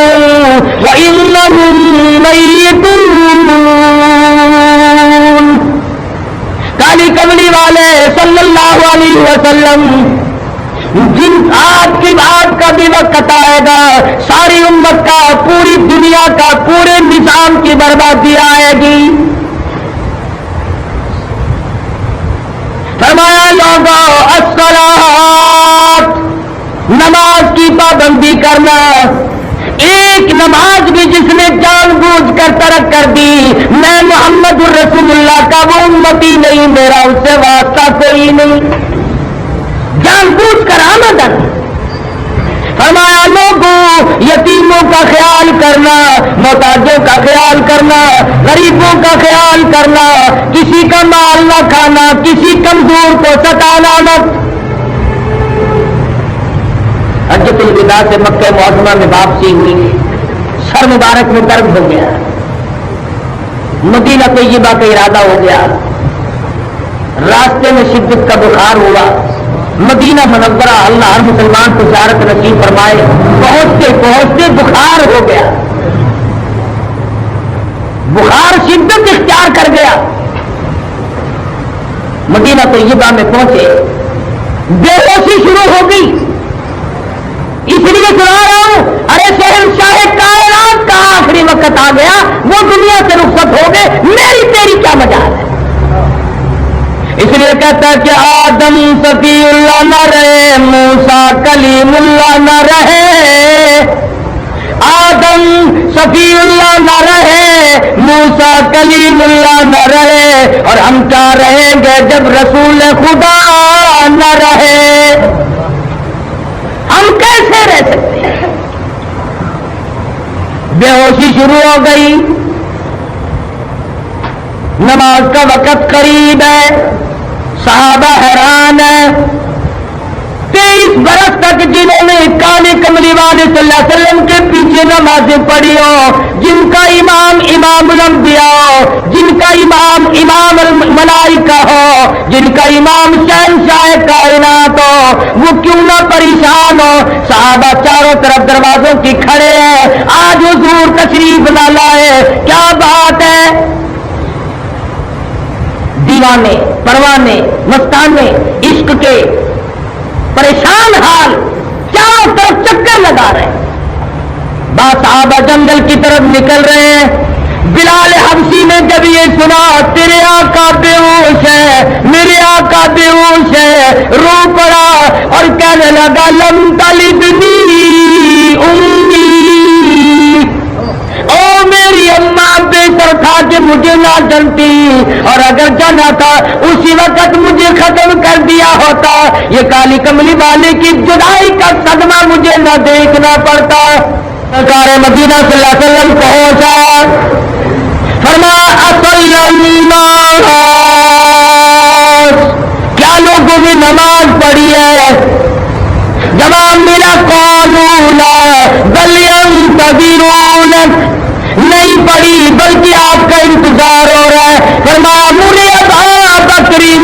وانہم میتون، کالی کملی والے صلی اللہ علیہ وسلم، جن آپ کی بات کا بھی وقت آئے گا، ساری امت کا، پوری دنیا کا، پورے نظام کی بربادی آئے گی۔ فرمایا لوگوں الصلاۃ، نماز کی پابندی کرنا، ایک نماز بھی جس نے جان بوجھ کر ترک کر دی، میں محمد الرسول اللہ کا وہ امتی نہیں، میرا اس سے واسطہ کوئی نہیں، جان بوجھ کر آمدن۔ فرمایا لوگوں یتیموں کا خیال کرنا، محتاجوں کا خیال کرنا، غریبوں کا خیال کرنا، کسی کا مال نہ کھانا، کسی کمزور کو ستانا مت۔ حجۃ الوداع سے مکہ معظمہ میں واپسی ہوئی، سر مبارک میں درد ہو گیا، مدینہ طیبہ کا ارادہ ہو گیا، راستے میں شدت کا بخار ہوا، مدینہ منورہ اللہ ہر مسلمان کو زیارت نصیب فرمائے، پہنچتے پہنچتے بخار ہو گیا، بخار شدت اختیار کر گیا، مدینہ طیبہ میں پہنچے، بے ہوشی شروع ہو گئی، اس لیے سنا رہا ہوں، ارے شہنشاہ کائنات کا آخری وقت آ گیا، وہ دنیا سے رخصت ہو گئے، میری تیری کیا مجال ہے۔ اس لیے کہتا ہے کہ آدم صفی اللہ نہ رہے، موسیٰ کلیم اللہ نہ رہے، آدم صفی اللہ نہ رہے، موسیٰ کلیم اللہ نہ رہے، اور ہم کیا رہیں گے جب رسول خدا نہ رہے، ہم کیسے رہ سکتے ہیں۔ بے ہوشی شروع ہو گئی، نماز کا وقت قریب ہے، صحابہ حیران ہیں، 23 برس تک جنہوں نے کالی کملی والے صلی اللہ علیہ وسلم کے پیچھے نمازیں پڑھی ہو، جن کا امام امام الانبیاء ہو، جن کا امام امام الملائکہ ہو، جن کا امام شہنشاہ کائنات ہو، وہ کیوں نہ پریشان ہو۔ صحابہ چاروں طرف دروازوں کی کھڑے ہیں، آج حضور تشریف نہ لائے، کیا بات ہے۔ دیوانے پروانے مستانے عشق کے پریشان حال چاروں طرف چکر لگا رہے ہیں. صحابہ جنگل کی طرف نکل رہے ہیں. بلال حبشی نے جب یہ سنا تیرے آقا بے ہوش ہے میرے آقا بے ہوش ہے رو پڑا اور کہنے لگا لم تلدنی امی او میری اماں بہتر تھا کہ مجھے نہ جنتی اور اگر جانا تھا اسی وقت مجھے ختم کر دیا ہوتا. یہ کالی کملی والے کی جدائی کا صدمہ مجھے نہ دیکھنا پڑتا. سرکار مدینہ صلی اللہ علیہ وسلم پہنچا فرمایا کیا لوگوں نے نماز پڑھی ہے؟ جواب میرا قانون نہیں پڑھی بلکہ آپ کا انتظار ہو رہا ہے. فرمایا مجھے ابا بکری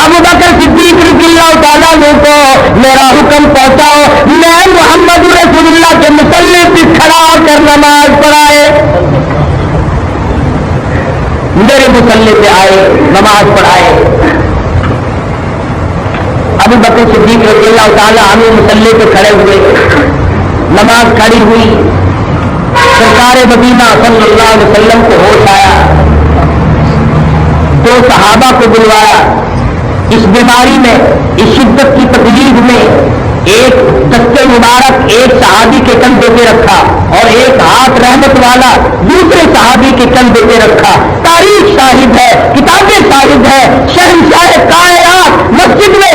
ابو بکر صدیق رضی اللہ تعالیٰ کو میرا حکم پہنچاؤ میں محمد رسول اللہ کے مصلی پہ کھڑا ہو کر نماز پڑھائے. میرے مصلی پہ آئے نماز پڑھائے. ابو بکر صدیق رضی اللہ تعالیٰ عنہ مصلی پہ کھڑے ہوئے نماز کھڑی ہوئی. سرکار مدینہ صلی اللہ علیہ وسلم کو ہوش آیا. دو صحابہ کو بلوایا. اس بیماری میں اس شدت کی تکلیف میں ایک دستے مبارک ایک صحابی کے کندھے پہ رکھا اور ایک ہاتھ رحمت والا دوسرے صحابی کے کندھے پہ رکھا. تاریخ شاہد ہے کتابیں شاہد ہے شہنشاہ کائنات مسجد میں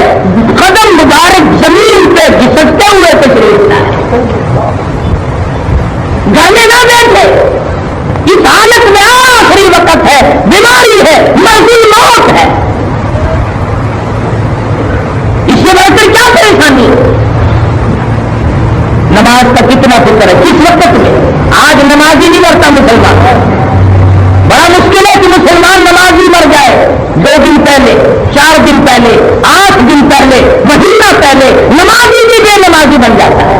قدم مبارک زمین پہ گھسٹتے ہوئے تشریف لائے. گھر میں نہ بیٹھے اس حالت میں آخری وقت ہے بیماری ہے مرضی موت ہے. کیا پریشانی نماز کا کتنا فکر ہے کس وقت میں. آج نمازی نہیں مرتا مسلمان. بڑا مشکل ہے کہ مسلمان نمازی مر جائے. 2 دن پہلے 4 دن پہلے 8 دن پہلے مہینہ پہلے نمازی بھی بے نمازی بن جاتا ہے.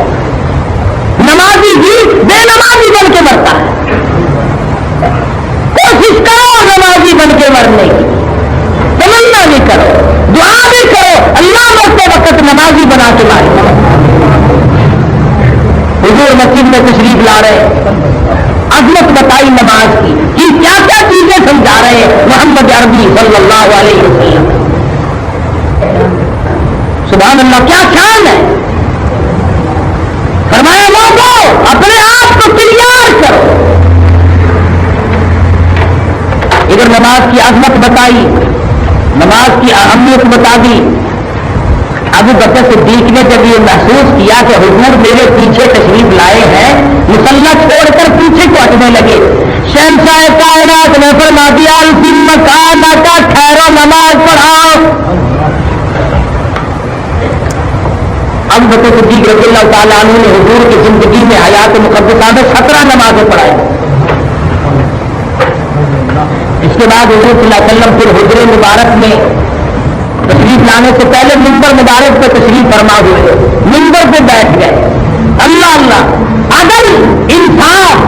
نمازی بھی بے نمازی بن کے مرتا ہے. کوشش کرو نمازی بن کے مرنے کی. تمنا نہیں کرو دعا بھی کرو اللہ مرتے وقت نمازی بنا کے مارے. حضور مسجد میں تشریف لا رہے عظمت بتائی نماز کی کہ کیا کیا چیزیں سمجھا رہے ہیں محمد عربی صلی اللہ علیہ وسلم. سبحان اللہ کیا شان ہے. فرمایا لوگوں اپنے آپ کو تیار کرو. ادھر نماز کی عظمت بتائی نماز کی اہمیت بتا دی. ابو بکر صدیق نے جب یہ محسوس کیا کہ حضور میرے پیچھے تشریف لائے ہیں مصلی چھوڑ کر پیچھے کو ہٹنے لگے. شہنشاہ کائنات نے فرما دیا کا ٹھہرو نماز پڑھاؤ. ابو بکر صدیق رضی اللہ تعالیٰ عنہ نے حضور کی زندگی میں حیات مقدسہ میں 17 نمازیں پڑھائی. اس کے بعد حضور صلی اللہ علیہ وسلم پھر حجرے مبارک میں تشریف لانے سے پہلے منبر مبارک پہ تشریف فرما ہوئے منبر پہ بیٹھ گئے. اللہ اللہ اگر انسان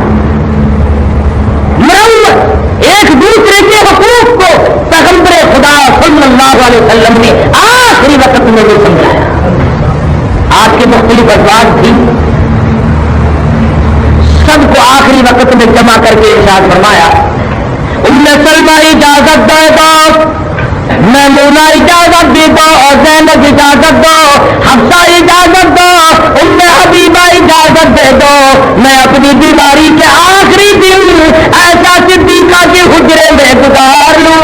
مرمت ایک دوسرے کے حقوق کو پیغمبر خدا صلی اللہ علیہ وسلم نے آخری وقت میں وہ سمجھایا. آج کے مختلف ازواج تھی سب کو آخری وقت میں جمع کر کے ارشاد فرمایا سلمہ اجازت دے دو میمونہ اجازت دے دو زینب اجازت دو حفصہ اجازت دو حبیبہ اجازت دے دو میں اپنی بیماری کے آخری دن ایسا صدیقہ کے حجرے میں گزار لوں.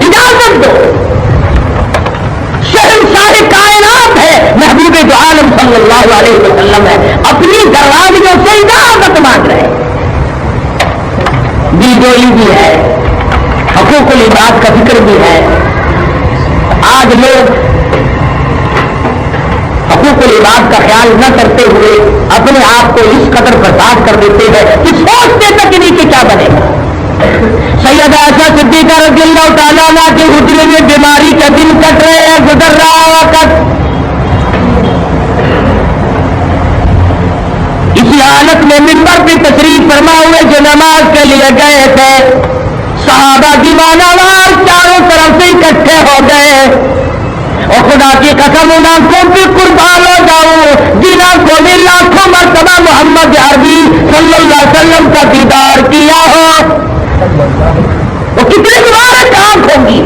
اجازت دو. شہنشاہ کائنات ہے محبوب دو عالم صلی اللہ علیہ وسلم ہے اپنی گھروالیوں سے اجازت مانگ رہے. دلجوئی بھی ہے حقوق العباد کا ذکر بھی ہے. آج لوگ حقوق العباد کا خیال نہ کرتے ہوئے اپنے آپ کو اس قدر برباد کر دیتے ہیں کہ سوچتے تک نہیں کہ کیا بنے گا. سیدہ عائشہ صدیقہ رضی اللہ تعالیٰ عنہ کے حجرے میں بیماری کا دن کٹ رہے ہیں گزر رہا وقت जियारत में मिंबर पे तशरीफ फरमा हुए जो नमाज के लिए गए थे, सहाबा दीवानावार चारों तरफ से इकट्ठे हो गए। और खुदा की कसम उन आंखों पे कुर्बान हो जाऊं जिन आंखों ने लाखों मरतबा मोहम्मद अरबी सल्लल्लाहु अलैहि वसल्लम का दीदार किया हो। वो कितने मुबारक आंख होंगी,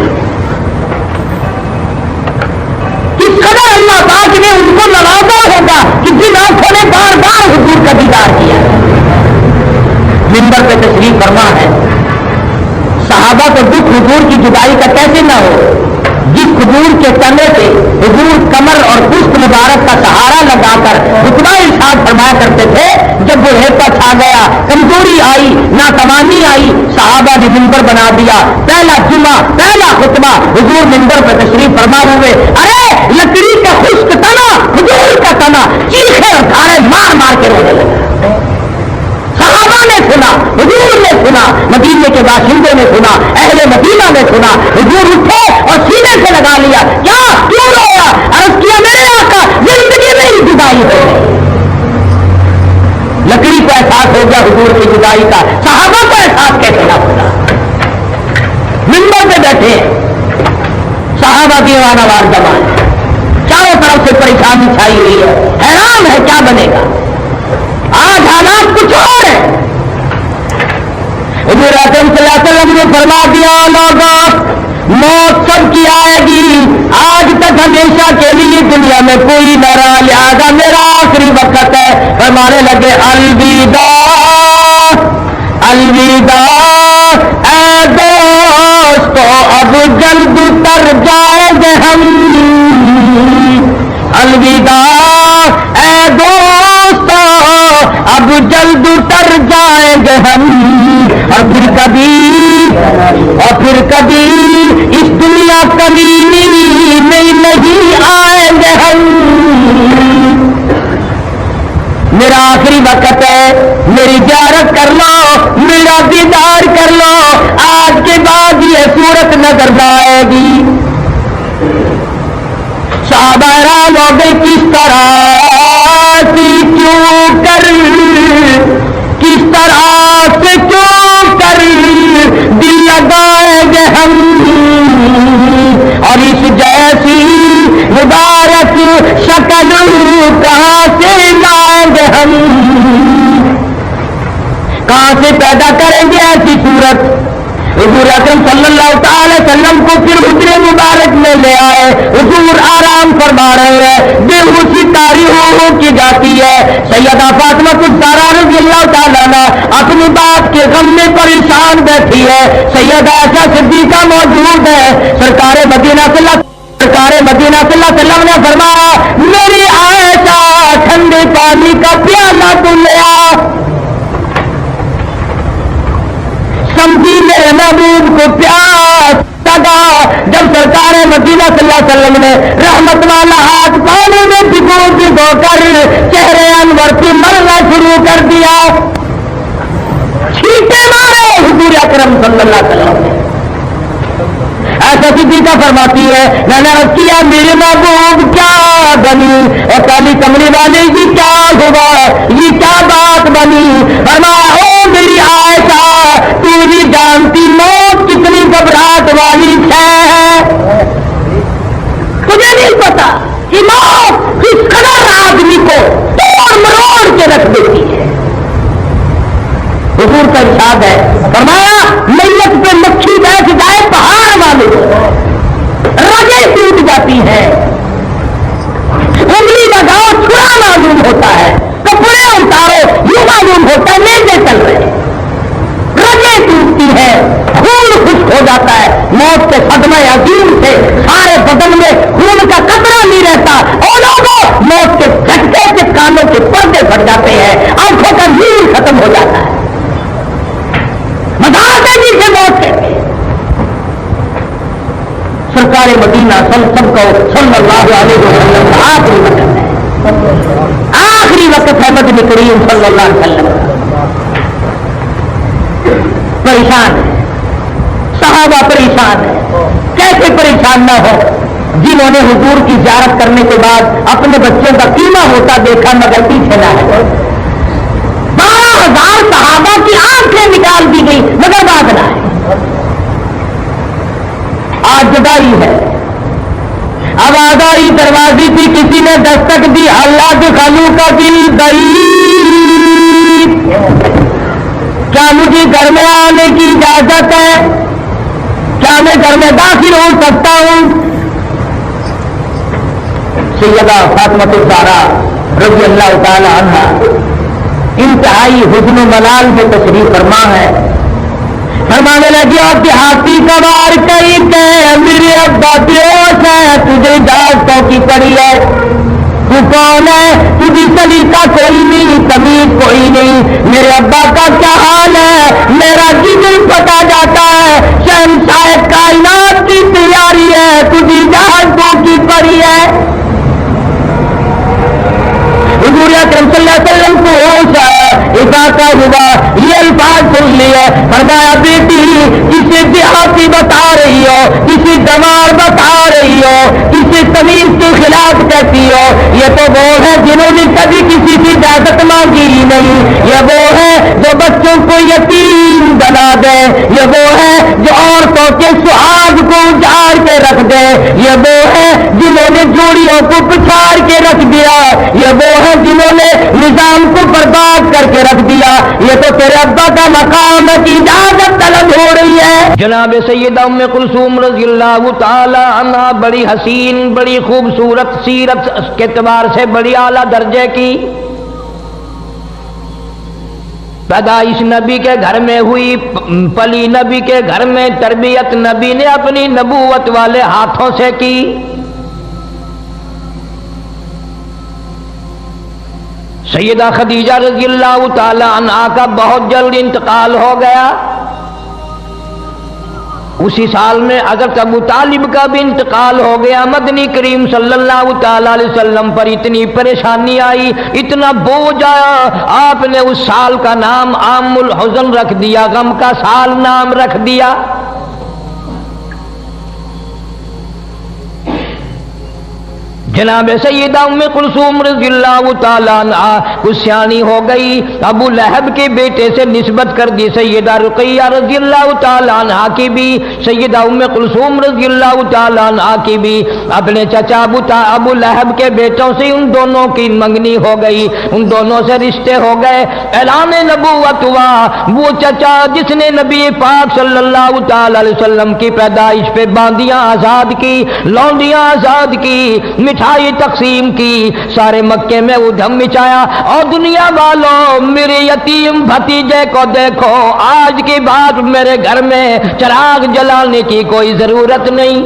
किस कदर अल्लाह पाक ने उनको नवाजा होगा कि जिन आंखों ने बार बार हुजूर का दीदार किया। मिंबर पे तशरीफ फरमा है, सहाबा को दुख हुजूर की जुदाई का कैसे ना हो, जिस हुजूर के तने से हुजूर कमर और पुष्ट मुबारक का सहारा लगाकर खुतबा इरशाद फरमाया करते थे। जब बुढ़ेपा छा गया, कमजोरी आई, नातवानी आई, सहाबा ने मिंबर बना दिया। पहला जुमा, पहला खुतबा हुजूर मिंबर पर तशरीफ फरमा हुए। अरे लकड़ी का खुश्क तना, हुजूर का तना, चीखे और धारे मार मार के रोने लगा। सहाबा ने सुना, हुजूर ने सुना, मदीने के बाशिंदों ने सुना, अहले मदीना ने सुना। हुजूर उठे और सीने से लगा लिया, क्या क्यों रोया? अर्ज किया, मेरे आका जिंदगी में ही जुदाई हो गई। लकड़ी को एहसास हो गया हुजूर की जुदाई का, सहाबा को एहसास कैसे ना होगा? मिंबर पे बैठे सहाबा दीवानावार जमान, चारों तरफ से परेशानी छाई हुई है, हैरान है क्या बनेगा। आज हालात कुछ और है। हुजूर अकरम सल्लल्लाहु अलैहि वसल्लम ने फरमा दिया, लोगों मौत सबकी आएगी, आज तक हमेशा के लिए दुनिया में कोई न रहा, लिहाजा मेरा आखिरी वक्त है। फरमाने लगे, अलविदा अलविदा ऐ दोस्तों, अब जल्द उतर जाएंगे हम। अलविदा ऐ दोस्तों, अब जल्द उतर जाएंगे हम। और फिर कभी इस दुनिया कभी में नहीं आएंगे हम। मेरा आखिरी वक्त है, मेरी ज़ियारत कर लो, मेरा दीदार कर लो, आज के बाद ये सूरत नजर न आएगी। साहबा हैरान हो गए, किस तरह से क्यों कर, किस तरह से क्यों कर दिल लगाएंगे हम। और इस जैसी मुबारक शक्ल कहां से लाएंगे हम, कहां से पैदा करेंगे ऐसी सूरत। हुजूर अकरम सल्लल्लाहु अलैहि वसल्लम को फिर हुजरे मुबारक में ले आए। हुजूर आराम फरमा रहे हैं, बेहोशी तारी हो की जाती है। सैयदा फातिमा ज़हरा रज़ियल्लाहु ताला अन्हा अपनी बात के गम में परेशान बैठी है। सैयदा आयशा सिद्दीका मौजूद है। सरकारे मदीना सल्लल्लाहु अलैहि वसल्लम ने फरमाया, मेरी आयशा ठंडे पानी का प्याला तो ले आ। समझी मेरे महबूब को प्यास लगा। जब सरकार मदीना सल्लल्लाहु अलैहि वसल्लम ने रहमत वाला हाथ पानी में भिगो कर चेहरे अनवर पे मरना शुरू कर दिया, छींटे मारे हुजूर अकरम सल्लल्लाहु अलैहि वसल्लम ने। ऐसा सिद्दीका फरमाती है, मैंने अर्ज किया, मेरे महबूब क्या बनी? और काली कमली वाले जी क्या हुआ, ये क्या बात बनी? फरमाया, ओ मेरी आयशा, तू भी जानती मौत कितनी घबराहट वाली है। तुझे नहीं पता कि मौत किस कदर आदमी को तोड़ मरोड़ के रख देती है। हुजूर का इरशाद है, फरमाया, मैयत पे मक्खी बैठ जाए पहाड़ वाले, रगें टूट जाती है, उंगली लगाओ छुरा मालूम होता है, कपड़े उतारो यूं मालूम होता है नेज़े चल रहे, रगें टूटती है, खून खुश्क हो जाता है। मौत के सदमे अजीम से सारे बदन में खून का कतरा नहीं रहता। और लोगों, मौत के झटके से कानों के पर्दे फट जाते हैं, आंखों का नींद खत्म हो जाता है। मजाक है जिसे मौत कहते हैं। सरकार मदीना सबको सल्लल्लाहु अलैहि वसल्लम का आखिरी वक्त है, आखिरी वक्त है मदनी करीम सल्लल्लाहु अलैहि वसल्लम। परेशान है, सहाबा परेशान है। कैसे परेशान ना हो, जिन्होंने हुजूर की ज़ियारत करने के बाद अपने बच्चों का कीमा होता देखा मगर पीछे ना है। 1000 सहाबा की आंखें निकाल दी गई मगर बात ना है। आज जुदाई है। आवाज आई दरवाजे की, किसी ने दस्तक दी, अल्लाह के खालू का दिल दई, क्या मुझे घर में आने की इजाजत है? क्या मैं घर में दाखिल हो सकता हूं? सैयदा फातिमा रज़ी अल्लाह ताला अन्हा इंतहाई हुस्न मलाल में तशरीफ फरमा है। फरमाने लगे कि हाथी सवार कई के मेरे अब्बा बेहोश है, तुझे इजाजतों की पड़ी है, तू कौन है? तुझी सलीका कोई नहीं, तमीज कोई नहीं, मेरे अब्बा का क्या हाल है? मेरा जिगर फटा जाता है, शहंशाह कायनात की तैयारी है, तुझी इजाजतों की पड़ी है। हुजूर अकरम सल्लल्लाहु अलैहि वसल्लम को होश इजाफा हुआ, ये अल्फाज सुन लिए, फरमाया बेटी किसी देहाती बता रही हो, किसी दमार बता रही हो, किसी तमीज के खिलाफ कहती हो, ये तो वो है जिन्होंने कभी किसी से इजाजत मांगी ही नहीं, ये वो है जो बच्चों को यतीम बना दे, ये वो है जो औरतों के सुहाग को उजाड़ के रख दे, ये वो है जिन्होंने जोड़ियों को पिछाड़ के रख दिया, ये वो है जिन्होंने निजाम को बर्बाद करके रख दिया। ये तो तेरे अब्बा का मकाम है कि इजाजत तलब हो रही है। जनाब सैयदा उम्मे कुलसूम रज़ियल्लाहु ताला अन्हा बड़ी हसीन, बड़ी खूबसूरत, सीरत के एतबार से बड़ी आला दर्जे की पैदाइश नबी के घर में हुई, पली नबी के घर में, तरबियत नबी ने अपनी नबूवत वाले हाथों से की। सैयदा खदीजा रज़ियल्लाहु ताला अन्हा का बहुत जल्द इंतकाल हो गया। उसी साल में हज़रत अबू तालिब का भी इंतकाल हो गया। मदनी करीम सल्लल्लाहु ताला अलैहि वसल्लम पर इतनी परेशानी आई, इतना बोझ आया, आपने उस साल का नाम आमुल हुज़न रख दिया, गम का साल नाम रख दिया। जनाब सैयदा उम्मे कुलसूम रज़ियल्लाहु ताला अन्हा कुछ सियानी हो गई, अबू लहब के बेटे से निस्बत कर दी। सैयदा रुक़ैया रज़ियल्लाहु ताला अन्हा की भी, सैयदा उम्मे कुलसूम रज़ियल्लाहु ताला अन्हा की भी अपने चचा अबू लहब के बेटों से उन दोनों की मंगनी हो गई, उन दोनों से रिश्ते हो गए। ऐलान नबूवत हुआ। वो चचा जिसने नबी पाक सल्लल्लाहु ताला अलैहि वसल्लम की पैदाइश पे बांदियां आजाद की, लौंडियां आजाद की, मिठाई तकसीम की, सारे मक्के में उधम मचाया। और दुनिया वालों, मेरे यतीम भतीजे को देखो, आज के बाद मेरे घर में चिराग जलाने की कोई जरूरत नहीं।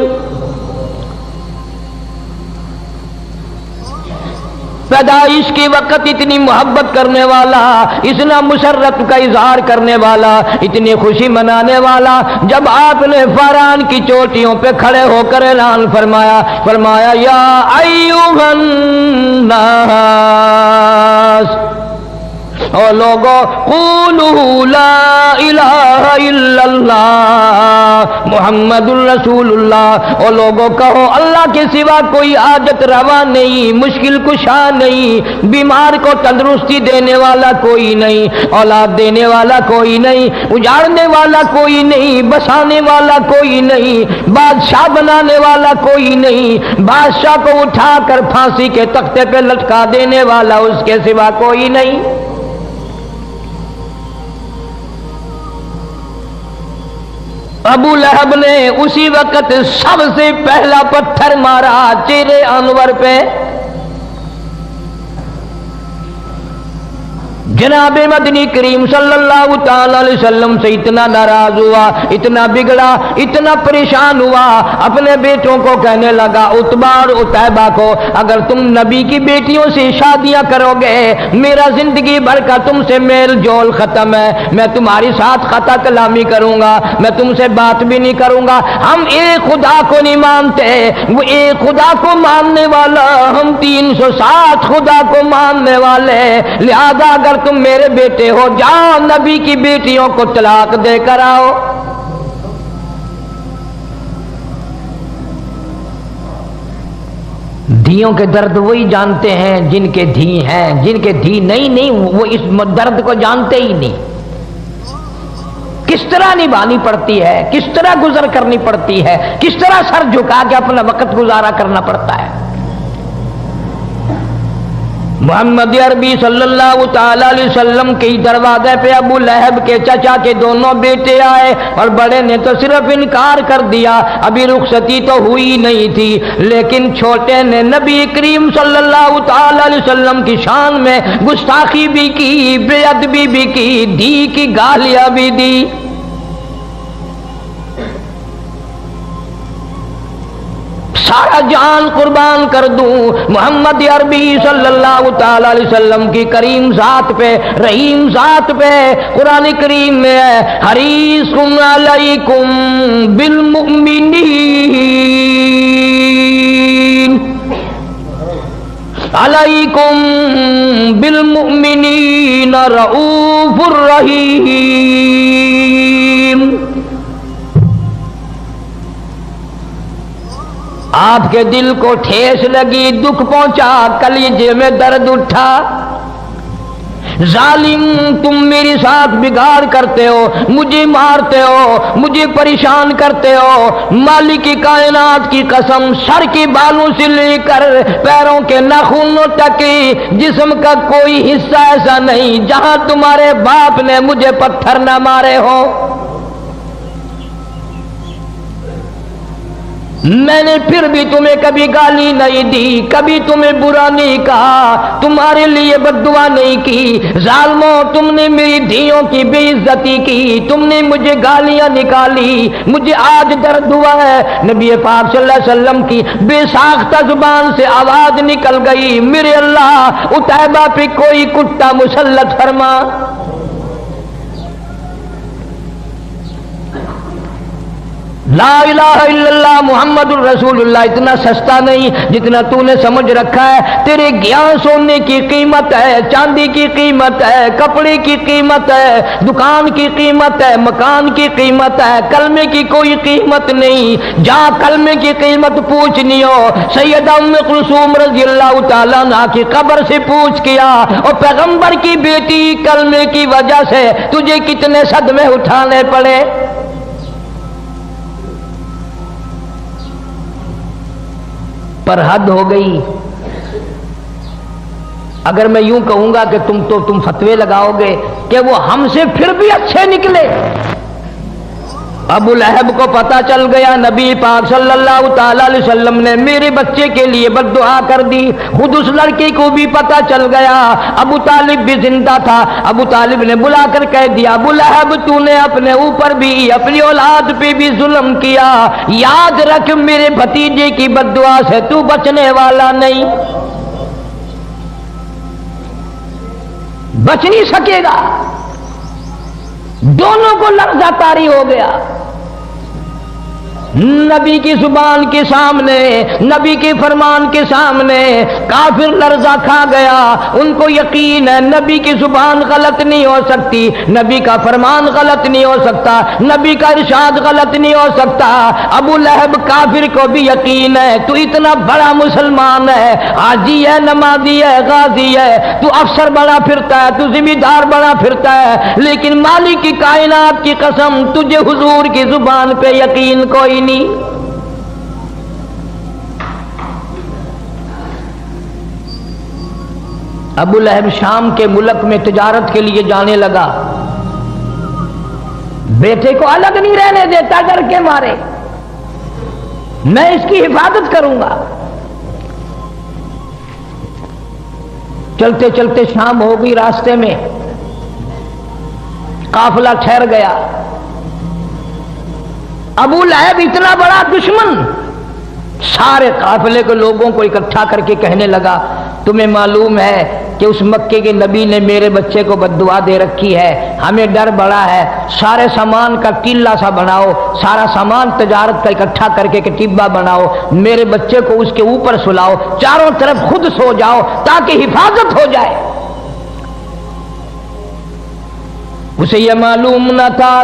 पैदाइश के वक्त इतनी मोहब्बत करने वाला, इतना मुशर्रत का इजहार करने वाला, इतनी खुशी मनाने वाला, जब आपने फरहान की चोटियों पे खड़े होकर ऐलान फरमाया, फरमाया या अय्युहन नास, ओ लोगो क़ूलू ला इलाहा इल्लल्लाह मुहम्मदुर रसूलुल्लाह, ओ लोगो कहो अल्लाह के सिवा कोई आजत रवा नहीं, मुश्किल कुशा नहीं, बीमार को तंदुरुस्ती देने वाला कोई नहीं, औलाद देने वाला कोई नहीं, उजाड़ने वाला कोई नहीं, बसाने वाला कोई नहीं, बादशाह बनाने वाला कोई नहीं, बादशाह को उठाकर फांसी के तख्ते पे लटका देने वाला उसके सिवा कोई नहीं। अबू लहब ने उसी वक्त सबसे पहला पत्थर मारा चेहरे अनवर पे। जनाब मदनी करीम सल्लल्लाहु ताला अलैहि वसल्लम से इतना नाराज हुआ, इतना बिगड़ा, इतना परेशान हुआ, अपने बेटों को कहने लगा, उतबा और उतैबा को, अगर तुम नबी की बेटियों से शादियां करोगे, मेरा जिंदगी भर का तुमसे मेल जोल खत्म है, मैं तुम्हारे साथ खता कलामी करूंगा, मैं तुमसे बात भी नहीं करूंगा। हम एक खुदा को नहीं मानते, वो एक खुदा को मानने वाला, हम 360 खुदा को मानने वाले, लिहाजा अगर तुम मेरे बेटे हो, जाओ नबी की बेटियों को तलाक देकर आओ। دھیوں کے درد وہی جانتے ہیں جن کے دھی ہیں، جن کے دھی نہیں وہ اس درد کو جانتے ہی نہیں۔ کس طرح نبھانی پڑتی ہے، کس طرح گزر کرنی پڑتی ہے، کس طرح سر جھکا کے اپنا وقت گزارا کرنا پڑتا ہے۔ محمد عربی صلی اللہ تعالی علیہ وسلم کے دروازے پہ ابو لہب کے چچا کے دونوں بیٹے آئے اور بڑے نے تو صرف انکار کر دیا، ابھی رخصتی تو ہوئی نہیں تھی، لیکن چھوٹے نے نبی کریم صلی اللہ تعالی علیہ وسلم کی شان میں گستاخی بھی کی، بے ادبی بھی کی، دی کی گالیاں بھی دی۔ سارا جان قربان کر دوں محمد عربی صلی اللہ تعالی علیہ وسلم کی کریم ذات پہ، رحیم ذات پہ۔ قرآن کریم میں ہے حریص علیکم بالمؤمنین علیکم بالمؤمنین رؤوف الرحیم۔ آپ کے دل کو ٹھیس لگی، دکھ پہنچا، کلیجے میں درد اٹھا۔ ظالم تم میرے ساتھ بگاڑ کرتے ہو، مجھے مارتے ہو، مجھے پریشان کرتے ہو۔ مالک کی کائنات کی قسم، سر کے بالوں سے لے کر پیروں کے ناخنوں تک جسم کا کوئی حصہ ایسا نہیں جہاں تمہارے باپ نے مجھے پتھر نہ مارے ہو۔ میں نے پھر بھی تمہیں کبھی گالی نہیں دی، کبھی تمہیں برا نہیں کہا، تمہارے لیے بد دعا نہیں کی۔ ظالموں تم نے میری دھیوں کی بے عزتی کی، تم نے مجھے گالیاں نکالی، مجھے آج درد ہوا ہے۔ نبی پاک صلی اللہ علیہ وسلم کی بے ساختہ زبان سے آواز نکل گئی، میرے اللہ عتیبہ پہ کوئی کتا مسلط فرما۔ لا الہ الا اللہ محمد الرسول اللہ اتنا سستا نہیں جتنا تو نے سمجھ رکھا ہے۔ تیرے گیان سونے کی قیمت ہے، چاندی کی قیمت ہے، کپڑے کی قیمت ہے، دکان کی قیمت ہے، مکان کی قیمت ہے، کلمے کی کوئی قیمت نہیں۔ جا کلمے کی قیمت پوچھنی ہو سیدہ ام کلثوم رضی اللہ تعالیٰ عنہا کی قبر سے پوچھ کیا، اور پیغمبر کی بیٹی کلمے کی وجہ سے تجھے کتنے صدمے اٹھانے پڑے۔ پر حد ہو گئی۔ اگر میں یوں کہوں گا کہ تم فتوے لگاؤ گے کہ وہ ہم سے پھر بھی اچھے نکلے۔ ابو لہب کو پتا چل گیا نبی پاک صلی اللہ تعالی علیہ وسلم نے میرے بچے کے لیے بد دعا کر دی، خود اس لڑکے کو بھی پتا چل گیا۔ ابو طالب بھی زندہ تھا، ابو طالب نے بلا کر کہہ دیا ابو لہب تو نے اپنے اوپر بھی اپنی اولاد پہ بھی ظلم کیا، یاد رکھ میرے بھتیجے کی بد دعا سے تو بچنے والا نہیں، بچ نہیں سکے گا۔ دونوں کو لرزہ طاری ہو گیا۔ نبی کی زبان کے سامنے، نبی کے فرمان کے سامنے کافر لرزہ کھا گیا۔ ان کو یقین ہے نبی کی زبان غلط نہیں ہو سکتی، نبی کا فرمان غلط نہیں ہو سکتا، نبی کا ارشاد غلط نہیں ہو سکتا۔ ابو لہب کافر کو بھی یقین ہے تو اتنا بڑا مسلمان ہے، حاجی ہے، نمازی ہے، غازی ہے، تو افسر بنا پھرتا ہے، تو ذمہ دار بنا پھرتا ہے، لیکن مالک کی کائنات کی قسم تجھے حضور کی زبان پہ یقین کوئی نہیں۔ ابو لہب شام کے ملک میں تجارت کے لیے جانے لگا، بیٹے کو الگ نہیں رہنے دیتا، ڈر کے مارے میں اس کی حفاظت کروں گا۔ چلتے چلتے شام ہو گئی، راستے میں قافلہ ٹھہر گیا۔ ابو لہب اتنا بڑا دشمن سارے قافلے کے لوگوں کو اکٹھا کر کے کہنے لگا تمہیں معلوم ہے کہ اس مکے کے نبی نے میرے بچے کو بد دعا دے رکھی ہے، ہمیں ڈر بڑا ہے، سارے سامان کا ٹیلا سا بناؤ، سارا سامان تجارت کا اکٹھا کر کے ٹبا بناؤ، میرے بچے کو اس کے اوپر سلاؤ، چاروں طرف خود سو جاؤ تاکہ حفاظت ہو جائے۔ اسے یہ معلوم نہ تھا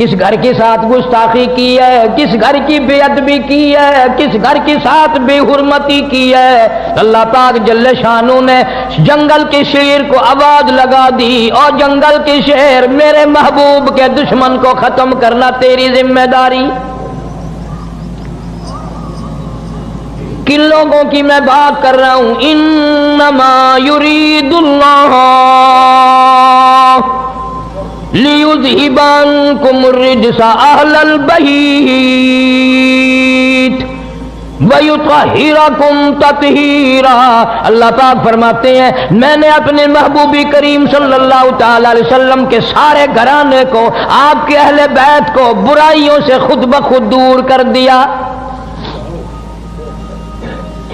کس گھر کے ساتھ گستاخی کی ہے، کس گھر کی بے ادبی کی ہے، کس گھر کے ساتھ بے حرمتی کی ہے۔ اللہ پاک جل شانہ نے جنگل کے شیر کو آواز لگا دی، اور جنگل کے شیر میرے محبوب کے دشمن کو ختم کرنا تیری ذمہ داری۔ کن لوگوں کی میں بات کر رہا ہوں؟ انما یرید اللہ لیذہب عنکم الرجس اہل البیت وَيُطَهِّرَكُمْ تَطْهِيرًا۔ اللہ پاک فرماتے ہیں میں نے اپنے محبوبی کریم صلی اللہ تعالی علیہ وسلم کے سارے گھرانے کو، آپ کے اہل بیت کو برائیوں سے خود بخود دور کر دیا،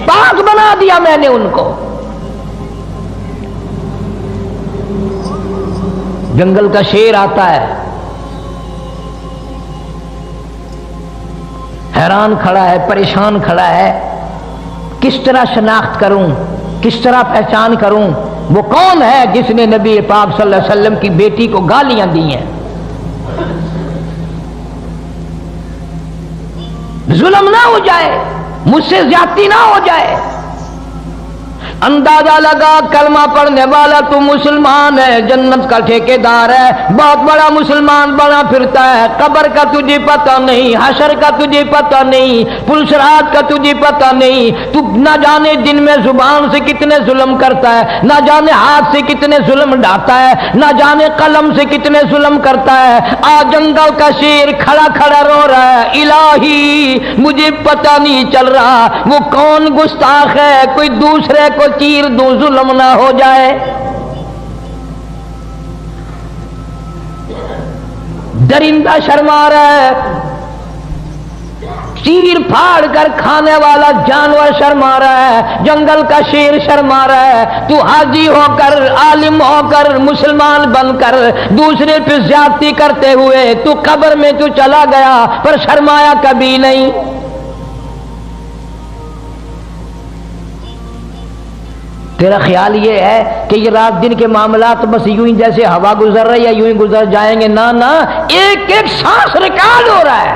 پاک بنا دیا میں نے ان کو۔ جنگل کا شیر آتا ہے، حیران کھڑا ہے، پریشان کھڑا ہے، کس طرح شناخت کروں، کس طرح پہچان کروں وہ کون ہے جس نے نبی پاک صلی اللہ علیہ وسلم کی بیٹی کو گالیاں دی ہیں، ظلم نہ ہو جائے، مجھ سے زیادتی نہ ہو جائے۔ اندازہ لگا کلمہ پڑھنے والا تو مسلمان ہے، جنت کا ٹھیکیدار ہے، بہت بڑا مسلمان بنا پھرتا ہے، قبر کا تجھے پتہ نہیں، حشر کا تجھے پتہ نہیں، پلسرات کا تجھے پتہ نہیں، تو نہ جانے دن میں زبان سے کتنے ظلم کرتا ہے، نہ جانے ہاتھ سے کتنے ظلم ڈھاتا ہے، نہ جانے قلم سے کتنے ظلم کرتا ہے۔ آج جنگل کا شیر کھڑا کھڑا رو رہا ہے، الہی مجھے پتہ نہیں چل رہا وہ کون گستاخ ہے، کوئی دوسرے کو چیر دوں ظلم نہ ہو جائے۔ درندہ شرما رہا ہے، چیر پھاڑ کر کھانے والا جانور شرما رہا ہے، جنگل کا شیر شرما رہا ہے۔ تو حاجی ہو کر، عالم ہو کر، مسلمان بن کر دوسرے پہ زیادتی کرتے ہوئے تو قبر میں تو چلا گیا پر شرمایا کبھی نہیں۔ تیرا خیال یہ ہے کہ یہ رات دن کے معاملات بس یوں ہی جیسے ہوا گزر رہی ہے یوں ہی گزر جائیں گے؟ نہ نہ، ایک ایک سانس ریکارڈ ہو رہا ہے۔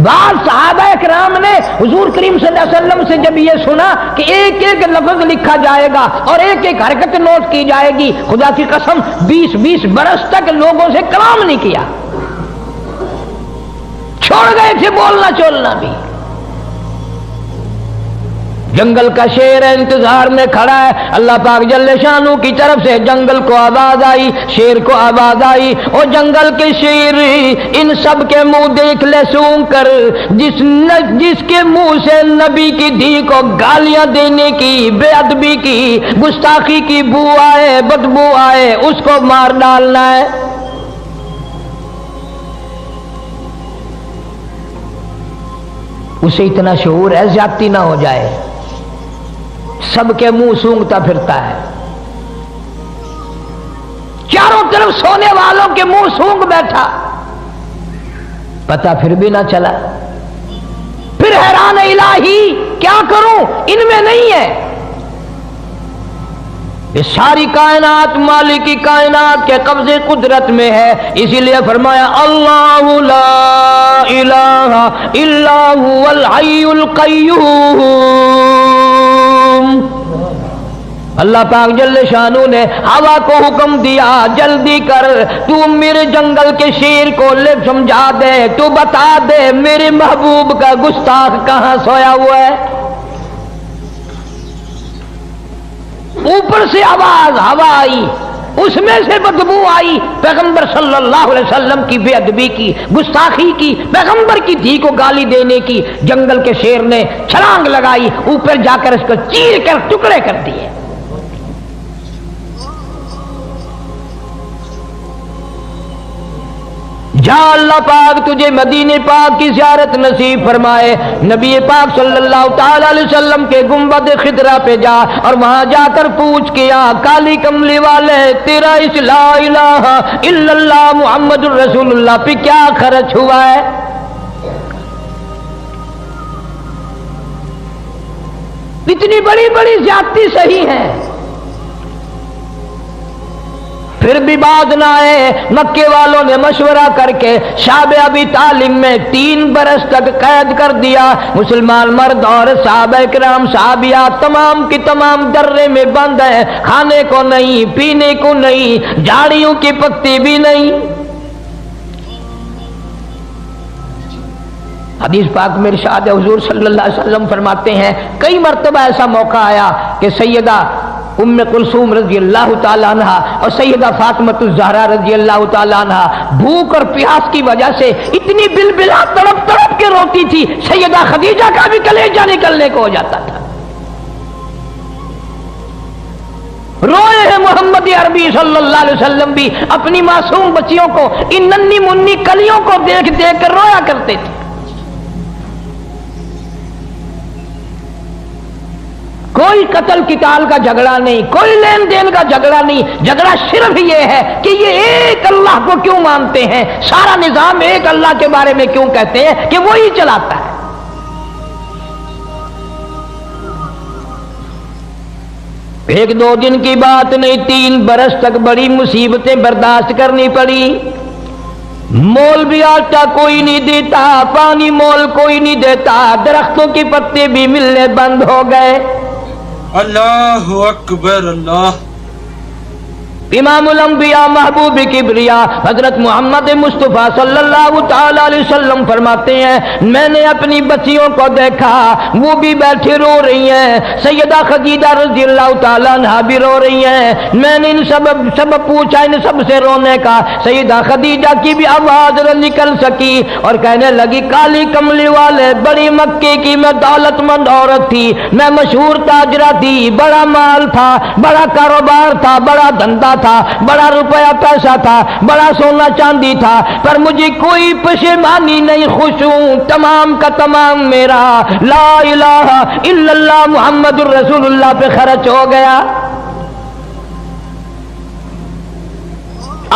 بعض صحابہ اکرام نے حضور کریم صلی اللہ علیہ وسلم سے جب یہ سنا کہ ایک ایک لفظ لکھا جائے گا اور ایک ایک حرکت نوٹ کی جائے گی، خدا کی قسم 20 برس تک لوگوں سے کلام نہیں کیا، چھوڑ گئے تھے بولنا چولنا بھی۔ جنگل کا شیر انتظار میں کھڑا ہے، اللہ پاک جل شانہ کی طرف سے جنگل کو آواز آئی، شیر کو آواز آئی، اور جنگل کے شیر ان سب کے منہ دیکھ لے سونگ کر، جس کے منہ سے نبی کی دھی کو گالیاں دینے کی، بے ادبی کی، گستاخی کی بو آئے، بدبو آئے، اس کو مار ڈالنا ہے۔ اسے اتنا شعور ہے زیادتی نہ ہو جائے، سب کے منہ سونگتا پھرتا ہے، چاروں طرف سونے والوں کے منہ سونگ بیٹھا، پتہ پھر بھی نہ چلا۔ پھر حیران الہی کیا کروں، ان میں نہیں ہے۔ یہ ساری کائنات مالک کی کائنات کے قبضے قدرت میں ہے، اسی لیے فرمایا اللہ لا الہ الا هو الحی القیوم۔ اللہ پاک جل شانہ نے ہوا کو حکم دیا، جلدی کر، تو میرے جنگل کے شیر کو لے سمجھا دے، تو بتا دے میرے محبوب کا گستاخ کہاں سویا ہوا ہے۔ اوپر سے آواز ہوا آئی، اس میں سے بدبو آئی، پیغمبر صلی اللہ علیہ وسلم کی بے ادبی کی، گستاخی کی، پیغمبر کی دھی کو گالی دینے کی۔ جنگل کے شیر نے چھلانگ لگائی، اوپر جا کر اس کو چیر کر ٹکڑے کر دیے۔ جا اللہ پاک تجھے مدینے پاک کی زیارت نصیب فرمائے، نبی پاک صلی اللہ تعالی علیہ وسلم کے گنبد خضرا پہ جا اور وہاں جا کر پوچھ کیا کالی کملی والے تیرا اس لا الہ الا اللہ محمد الرسول اللہ پہ کیا خرچ ہوا ہے؟ اتنی بڑی بڑی زیادتی صحیح ہے، پھر بھی باز نہ آئے، مکے والوں نے مشورہ کر کے شعب ابی طالب میں 3 برس تک قید کر دیا۔ مسلمان مرد اور صحابہ کرام صحابیات تمام کی تمام درے میں بند ہیں، کھانے کو نہیں، پینے کو نہیں، جھاڑیوں کی پتی بھی نہیں۔ حدیث پاک میں ارشاد ہے، حضور صلی اللہ علیہ وسلم فرماتے ہیں کئی مرتبہ ایسا موقع آیا کہ سیدہ ام کلثوم رضی اللہ تعالیٰ عنہ اور سیدہ فاطمۃ الزہرا رضی اللہ تعالیٰ عنہ بھوک اور پیاس کی وجہ سے اتنی بلبلا تڑپ تڑپ کے روتی تھی، سیدہ خدیجہ کا بھی کلیجہ نکلنے کو ہو جاتا تھا۔ روئے ہیں محمد عربی صلی اللہ علیہ وسلم بھی اپنی معصوم بچیوں کو، ان ننھی منی کلیوں کو دیکھ دیکھ کر رویا کرتے تھے۔ کوئی قتل قتال کا جھگڑا نہیں، کوئی لین دین کا جھگڑا نہیں، جھگڑا صرف یہ ہے کہ یہ ایک اللہ کو کیوں مانتے ہیں، سارا نظام ایک اللہ کے بارے میں کیوں کہتے ہیں کہ وہی چلاتا ہے۔ ایک دو دن کی بات نہیں، 3 برس تک بڑی مصیبتیں برداشت کرنی پڑی۔ مول بھی آٹا کوئی نہیں دیتا، پانی مول کوئی نہیں دیتا، درختوں کی پتے بھی ملنے بند ہو گئے۔ اللہ اکبر اللہ۔ امام الانبیاء محبوب کبریا حضرت محمد مصطفیٰ صلی اللہ تعالی علیہ وسلم فرماتے ہیں میں نے اپنی بچیوں کو دیکھا، وہ بھی بیٹھی رو رہی ہیں، سیدہ خدیجہ رضی اللہ تعالیٰ عنہا بھی رو رہی ہیں۔ میں نے ان سب پوچھا ان سب سے رونے کا، سیدہ خدیجہ کی بھی آواز نہ نکل سکی اور کہنے لگی کالی کملی والے بڑی مکے کی میں دولت مند عورت تھی، میں مشہور تاجرہ تھی، بڑا مال تھا، بڑا کاروبار تھا، بڑا دھندا تھا، بڑا روپیہ پیسہ تھا، بڑا سونا چاندی تھا، پر مجھے کوئی پشیمانی نہیں، خوش ہوں، تمام کا تمام میرا لا الہ الا اللہ محمد الرسول اللہ پہ خرچ ہو گیا۔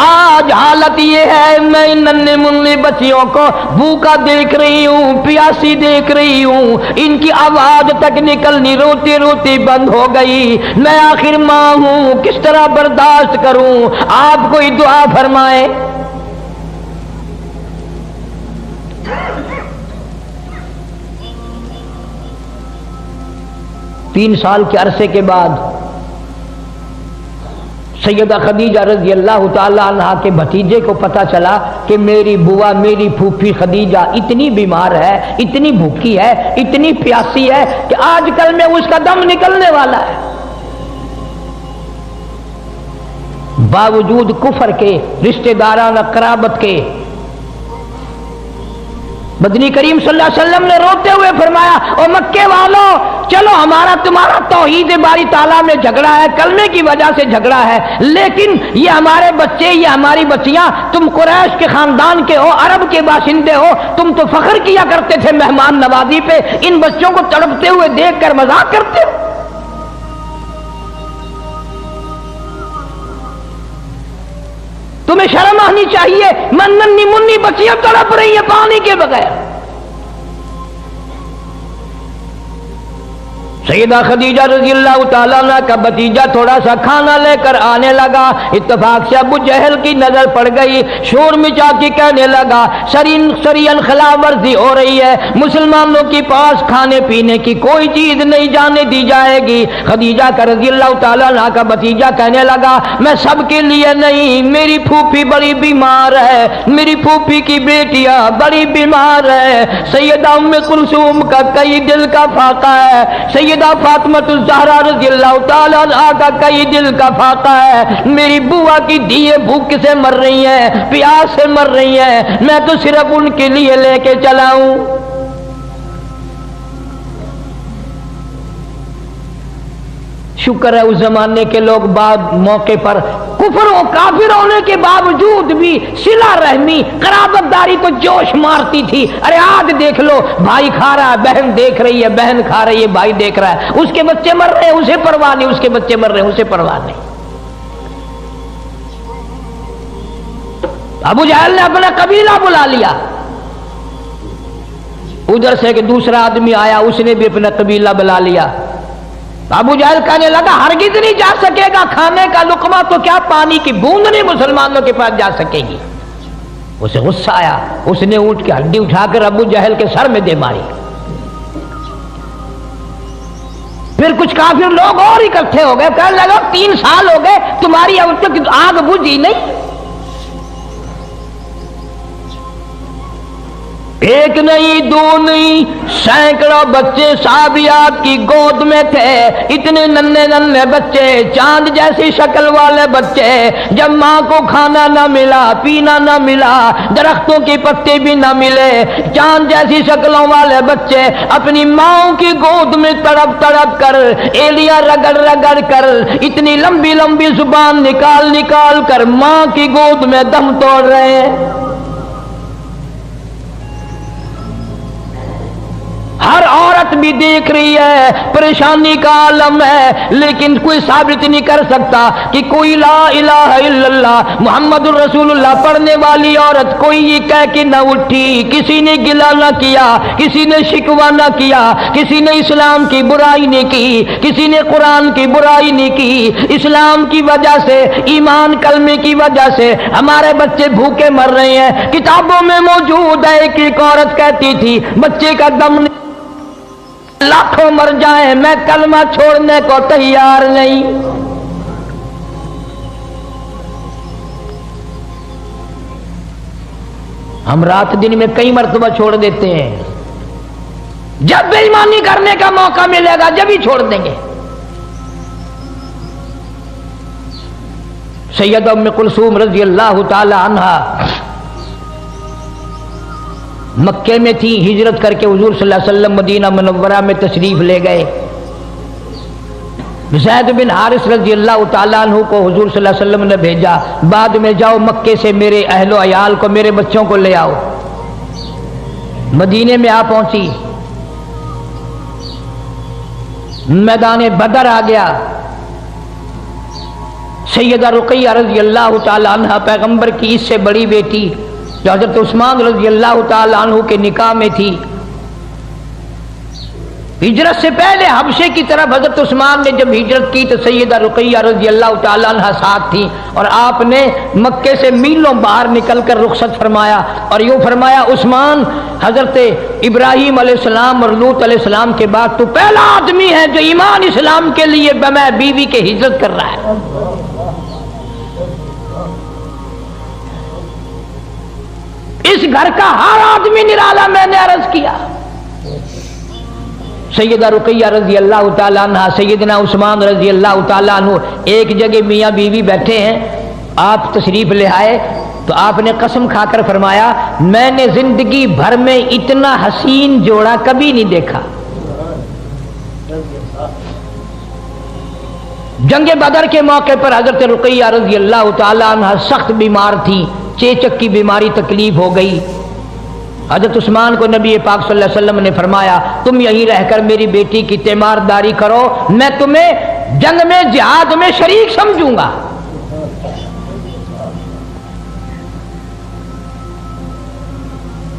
آج حالت یہ ہے میں ان ننھے منھے بچیوں کو بھوکا دیکھ رہی ہوں، پیاسی دیکھ رہی ہوں، ان کی آواز تک نکلنی روتی روتی بند ہو گئی، میں آخر ماں ہوں، کس طرح برداشت کروں؟ آپ کوئی دعا فرمائیں۔ تین سال کے عرصے کے بعد سیدہ خدیجہ رضی اللہ تعالیٰ عنہ کے بھتیجے کو پتا چلا کہ میری بوا میری پھوپھی خدیجہ اتنی بیمار ہے، اتنی بھوکی ہے، اتنی پیاسی ہے کہ آج کل میں اس کا دم نکلنے والا ہے۔ باوجود کفر کے، رشتہ دارانہ قرابت کے، مدنی کریم صلی اللہ علیہ وسلم نے روتے ہوئے فرمایا او مکے والوں چلو ہمارا تمہارا توحید باری تعالیٰ میں جھگڑا ہے، کلمے کی وجہ سے جھگڑا ہے، لیکن یہ ہمارے بچے، یہ ہماری بچیاں، تم قریش کے خاندان کے ہو، عرب کے باشندے ہو، تم تو فخر کیا کرتے تھے مہمان نوازی پہ، ان بچوں کو تڑپتے ہوئے دیکھ کر مذاق کرتے ہو۔ تمہیں شرم آنی چاہیے، ننھی منی بچیاں تڑپ رہی ہیں پانی کے بغیر۔ سیدہ خدیجہ رضی اللہ تعالیٰ عنہ کا بھتیجا تھوڑا سا کھانا لے کر آنے لگا، اتفاق سے ابو جہل کی نظر پڑ گئی، شور مچا کے کہنے لگا سرین خلاف ورزی ہو رہی ہے، مسلمانوں کے پاس کھانے پینے کی کوئی چیز نہیں جانے دی جائے گی۔ خدیجہ کا رضی اللہ تعالیٰ عنہ کا بھتیجا کہنے لگا میں سب کے لیے نہیں، میری پھوپھی بڑی بیمار ہے، میری پھوپھی کی بیٹیاں بڑی بیمار ہے، سیدہ ام کلثوم کا کئی دل کا فاقہ ہے، سیدہ فاطمۃ الزہرا رضی اللہ تعالیٰ عنہا کا کئی دل کا فاقہ ہے، میری بوا کی دھیے بھوک سے مر رہی ہیں، پیاس سے مر رہی ہیں، میں تو صرف ان کے لیے لے کے چلا ہوں۔ شکر ہے اس زمانے کے لوگ بعد موقع پر کفر و کافر ہونے کے باوجود بھی صلہ رحمی قرابت داری تو جوش مارتی تھی۔ ارے آج دیکھ لو بھائی کھا رہا ہے، بہن دیکھ رہی ہے، بہن کھا رہی ہے، بھائی دیکھ رہا ہے، اس کے بچے مر رہے ہیں اسے پرواہ نہیں، اس کے بچے مر رہے ہیں اسے پرواہ نہیں۔ ابو جہل نے اپنا قبیلہ بلا لیا، ادھر سے کہ دوسرا آدمی آیا اس نے بھی اپنا قبیلہ بلا لیا، ابو جہل کہنے لگا ہرگز نہیں جا سکے گا، کھانے کا لقمہ تو کیا پانی کی بوند نہیں مسلمانوں کے پاس جا سکے گی۔ اسے غصہ آیا، اس نے اونٹ کی ہڈی اٹھا کر ابو جہل کے سر میں دے ماری۔ پھر کچھ کافر لوگ اور اکٹھے ہو گئے، کہنے لگا 3 سال ہو گئے تمہاری اب تک آگ بجھی نہیں۔ ایک نہیں دو نہیں سینکڑوں بچے صحابیات کی گود میں تھے، اتنے ننھے ننھے بچے، چاند جیسی شکل والے بچے۔ جب ماں کو کھانا نہ ملا، پینا نہ ملا، درختوں کی پتے بھی نہ ملے، چاند جیسی شکلوں والے بچے اپنی ماں کی گود میں تڑپ تڑپ کر، ایلیاں رگڑ رگڑ کر، اتنی لمبی لمبی زبان نکال نکال کر ماں کی گود میں دم توڑ رہے ہیں۔ ہر عورت بھی دیکھ رہی ہے، پریشانی کا عالم ہے، لیکن کوئی ثابت نہیں کر سکتا کہ کوئی لا الہ الا اللہ محمد الرسول اللہ پڑھنے والی عورت کوئی یہ کہہ کے نہ اٹھی، کسی نے گلہ نہ کیا، کسی نے شکوہ نہ کیا، کسی نے اسلام کی برائی نہیں کی، کسی نے قرآن کی برائی نہیں کی۔ اسلام کی وجہ سے، ایمان کلمے کی وجہ سے ہمارے بچے بھوکے مر رہے ہیں۔ کتابوں میں موجود ہے، ایک عورت کہتی تھی بچے کا دم لاکھوں مر جائیں میں کلمہ چھوڑنے کو تیار نہیں۔ ہم رات دن میں کئی مرتبہ چھوڑ دیتے ہیں، جب بے ایمانی کرنے کا موقع ملے گا جب ہی چھوڑ دیں گے۔ سیدہ ام کلثوم رضی اللہ تعالی عنہا مکے میں تھی، ہجرت کر کے حضور صلی اللہ علیہ وسلم مدینہ منورہ میں تشریف لے گئے۔ زید بن حارث رضی اللہ تعالیٰ عنہ کو حضور صلی اللہ علیہ وسلم نے بھیجا، بعد میں جاؤ مکے سے میرے اہل و عیال کو، میرے بچوں کو لے آؤ۔ مدینے میں آ پہنچی، میدان بدر آ گیا۔ سیدہ رقیہ رضی اللہ تعالیٰ عنہ پیغمبر کی اس سے بڑی بیٹی جو حضرت عثمان رضی اللہ تعالیٰ عنہ کے نکاح میں تھی، ہجرت سے پہلے حبشے کی طرف حضرت عثمان نے جب ہجرت کی تو سیدہ رقیہ رضی اللہ تعالیٰ عنہ ساتھ تھی، اور آپ نے مکے سے میلوں باہر نکل کر رخصت فرمایا اور یوں فرمایا عثمان، حضرت ابراہیم علیہ السلام اور لوط علیہ السلام کے بعد تو پہلا آدمی ہے جو ایمان اسلام کے لیے بمع بیوی کے ہجرت کر رہا ہے۔ اس گھر کا ہر آدمی نرالا میں نے عرض کیا۔ سیدہ رقیہ رضی اللہ تعالیٰ عنہ، سیدنا عثمان رضی اللہ تعالیٰ عنہ ایک جگہ میاں بیوی بیٹھے ہیں، آپ تشریف لے آئے تو آپ نے قسم کھا کر فرمایا میں نے زندگی بھر میں اتنا حسین جوڑا کبھی نہیں دیکھا۔ جنگ بدر کے موقع پر حضرت رقیہ رضی اللہ تعالیٰ عنہ سخت بیمار تھی، چیچک کی بیماری تکلیف ہو گئی۔ حضرت عثمان کو نبی پاک صلی اللہ علیہ وسلم نے فرمایا تم یہیں رہ کر میری بیٹی کی تیمارداری کرو، میں تمہیں جنگ میں جہاد میں شریک سمجھوں گا۔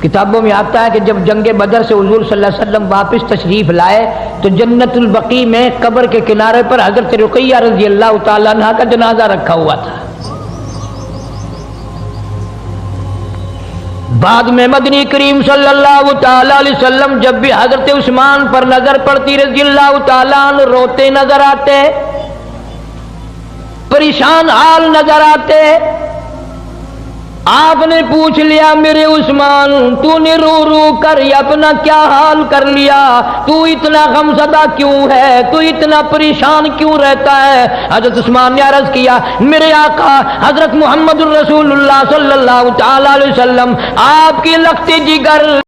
کتابوں میں آتا ہے کہ جب جنگ بدر سے حضور صلی اللہ علیہ وسلم واپس تشریف لائے تو جنت البقیع میں قبر کے کنارے پر حضرت رقیہ رضی اللہ تعالیٰ عنہ کا جنازہ رکھا ہوا تھا۔ بعد میں مدنی کریم صلی اللہ تعالی علیہ وسلم جب بھی حضرت عثمان پر نظر پڑتی رضی اللہ تعالیٰ عنہ روتے نظر آتے، پریشان حال نظر آتے۔ آپ نے پوچھ لیا میرے عثمان تو نے رو رو کر اپنا کیا حال کر لیا، تو اتنا غمزدہ کیوں ہے، تو اتنا پریشان کیوں رہتا ہے؟ حضرت عثمان نے عرض کیا میرے آقا حضرت محمد الرسول اللہ صلی اللہ تعالی علیہ وسلم آپ کی لخت جگر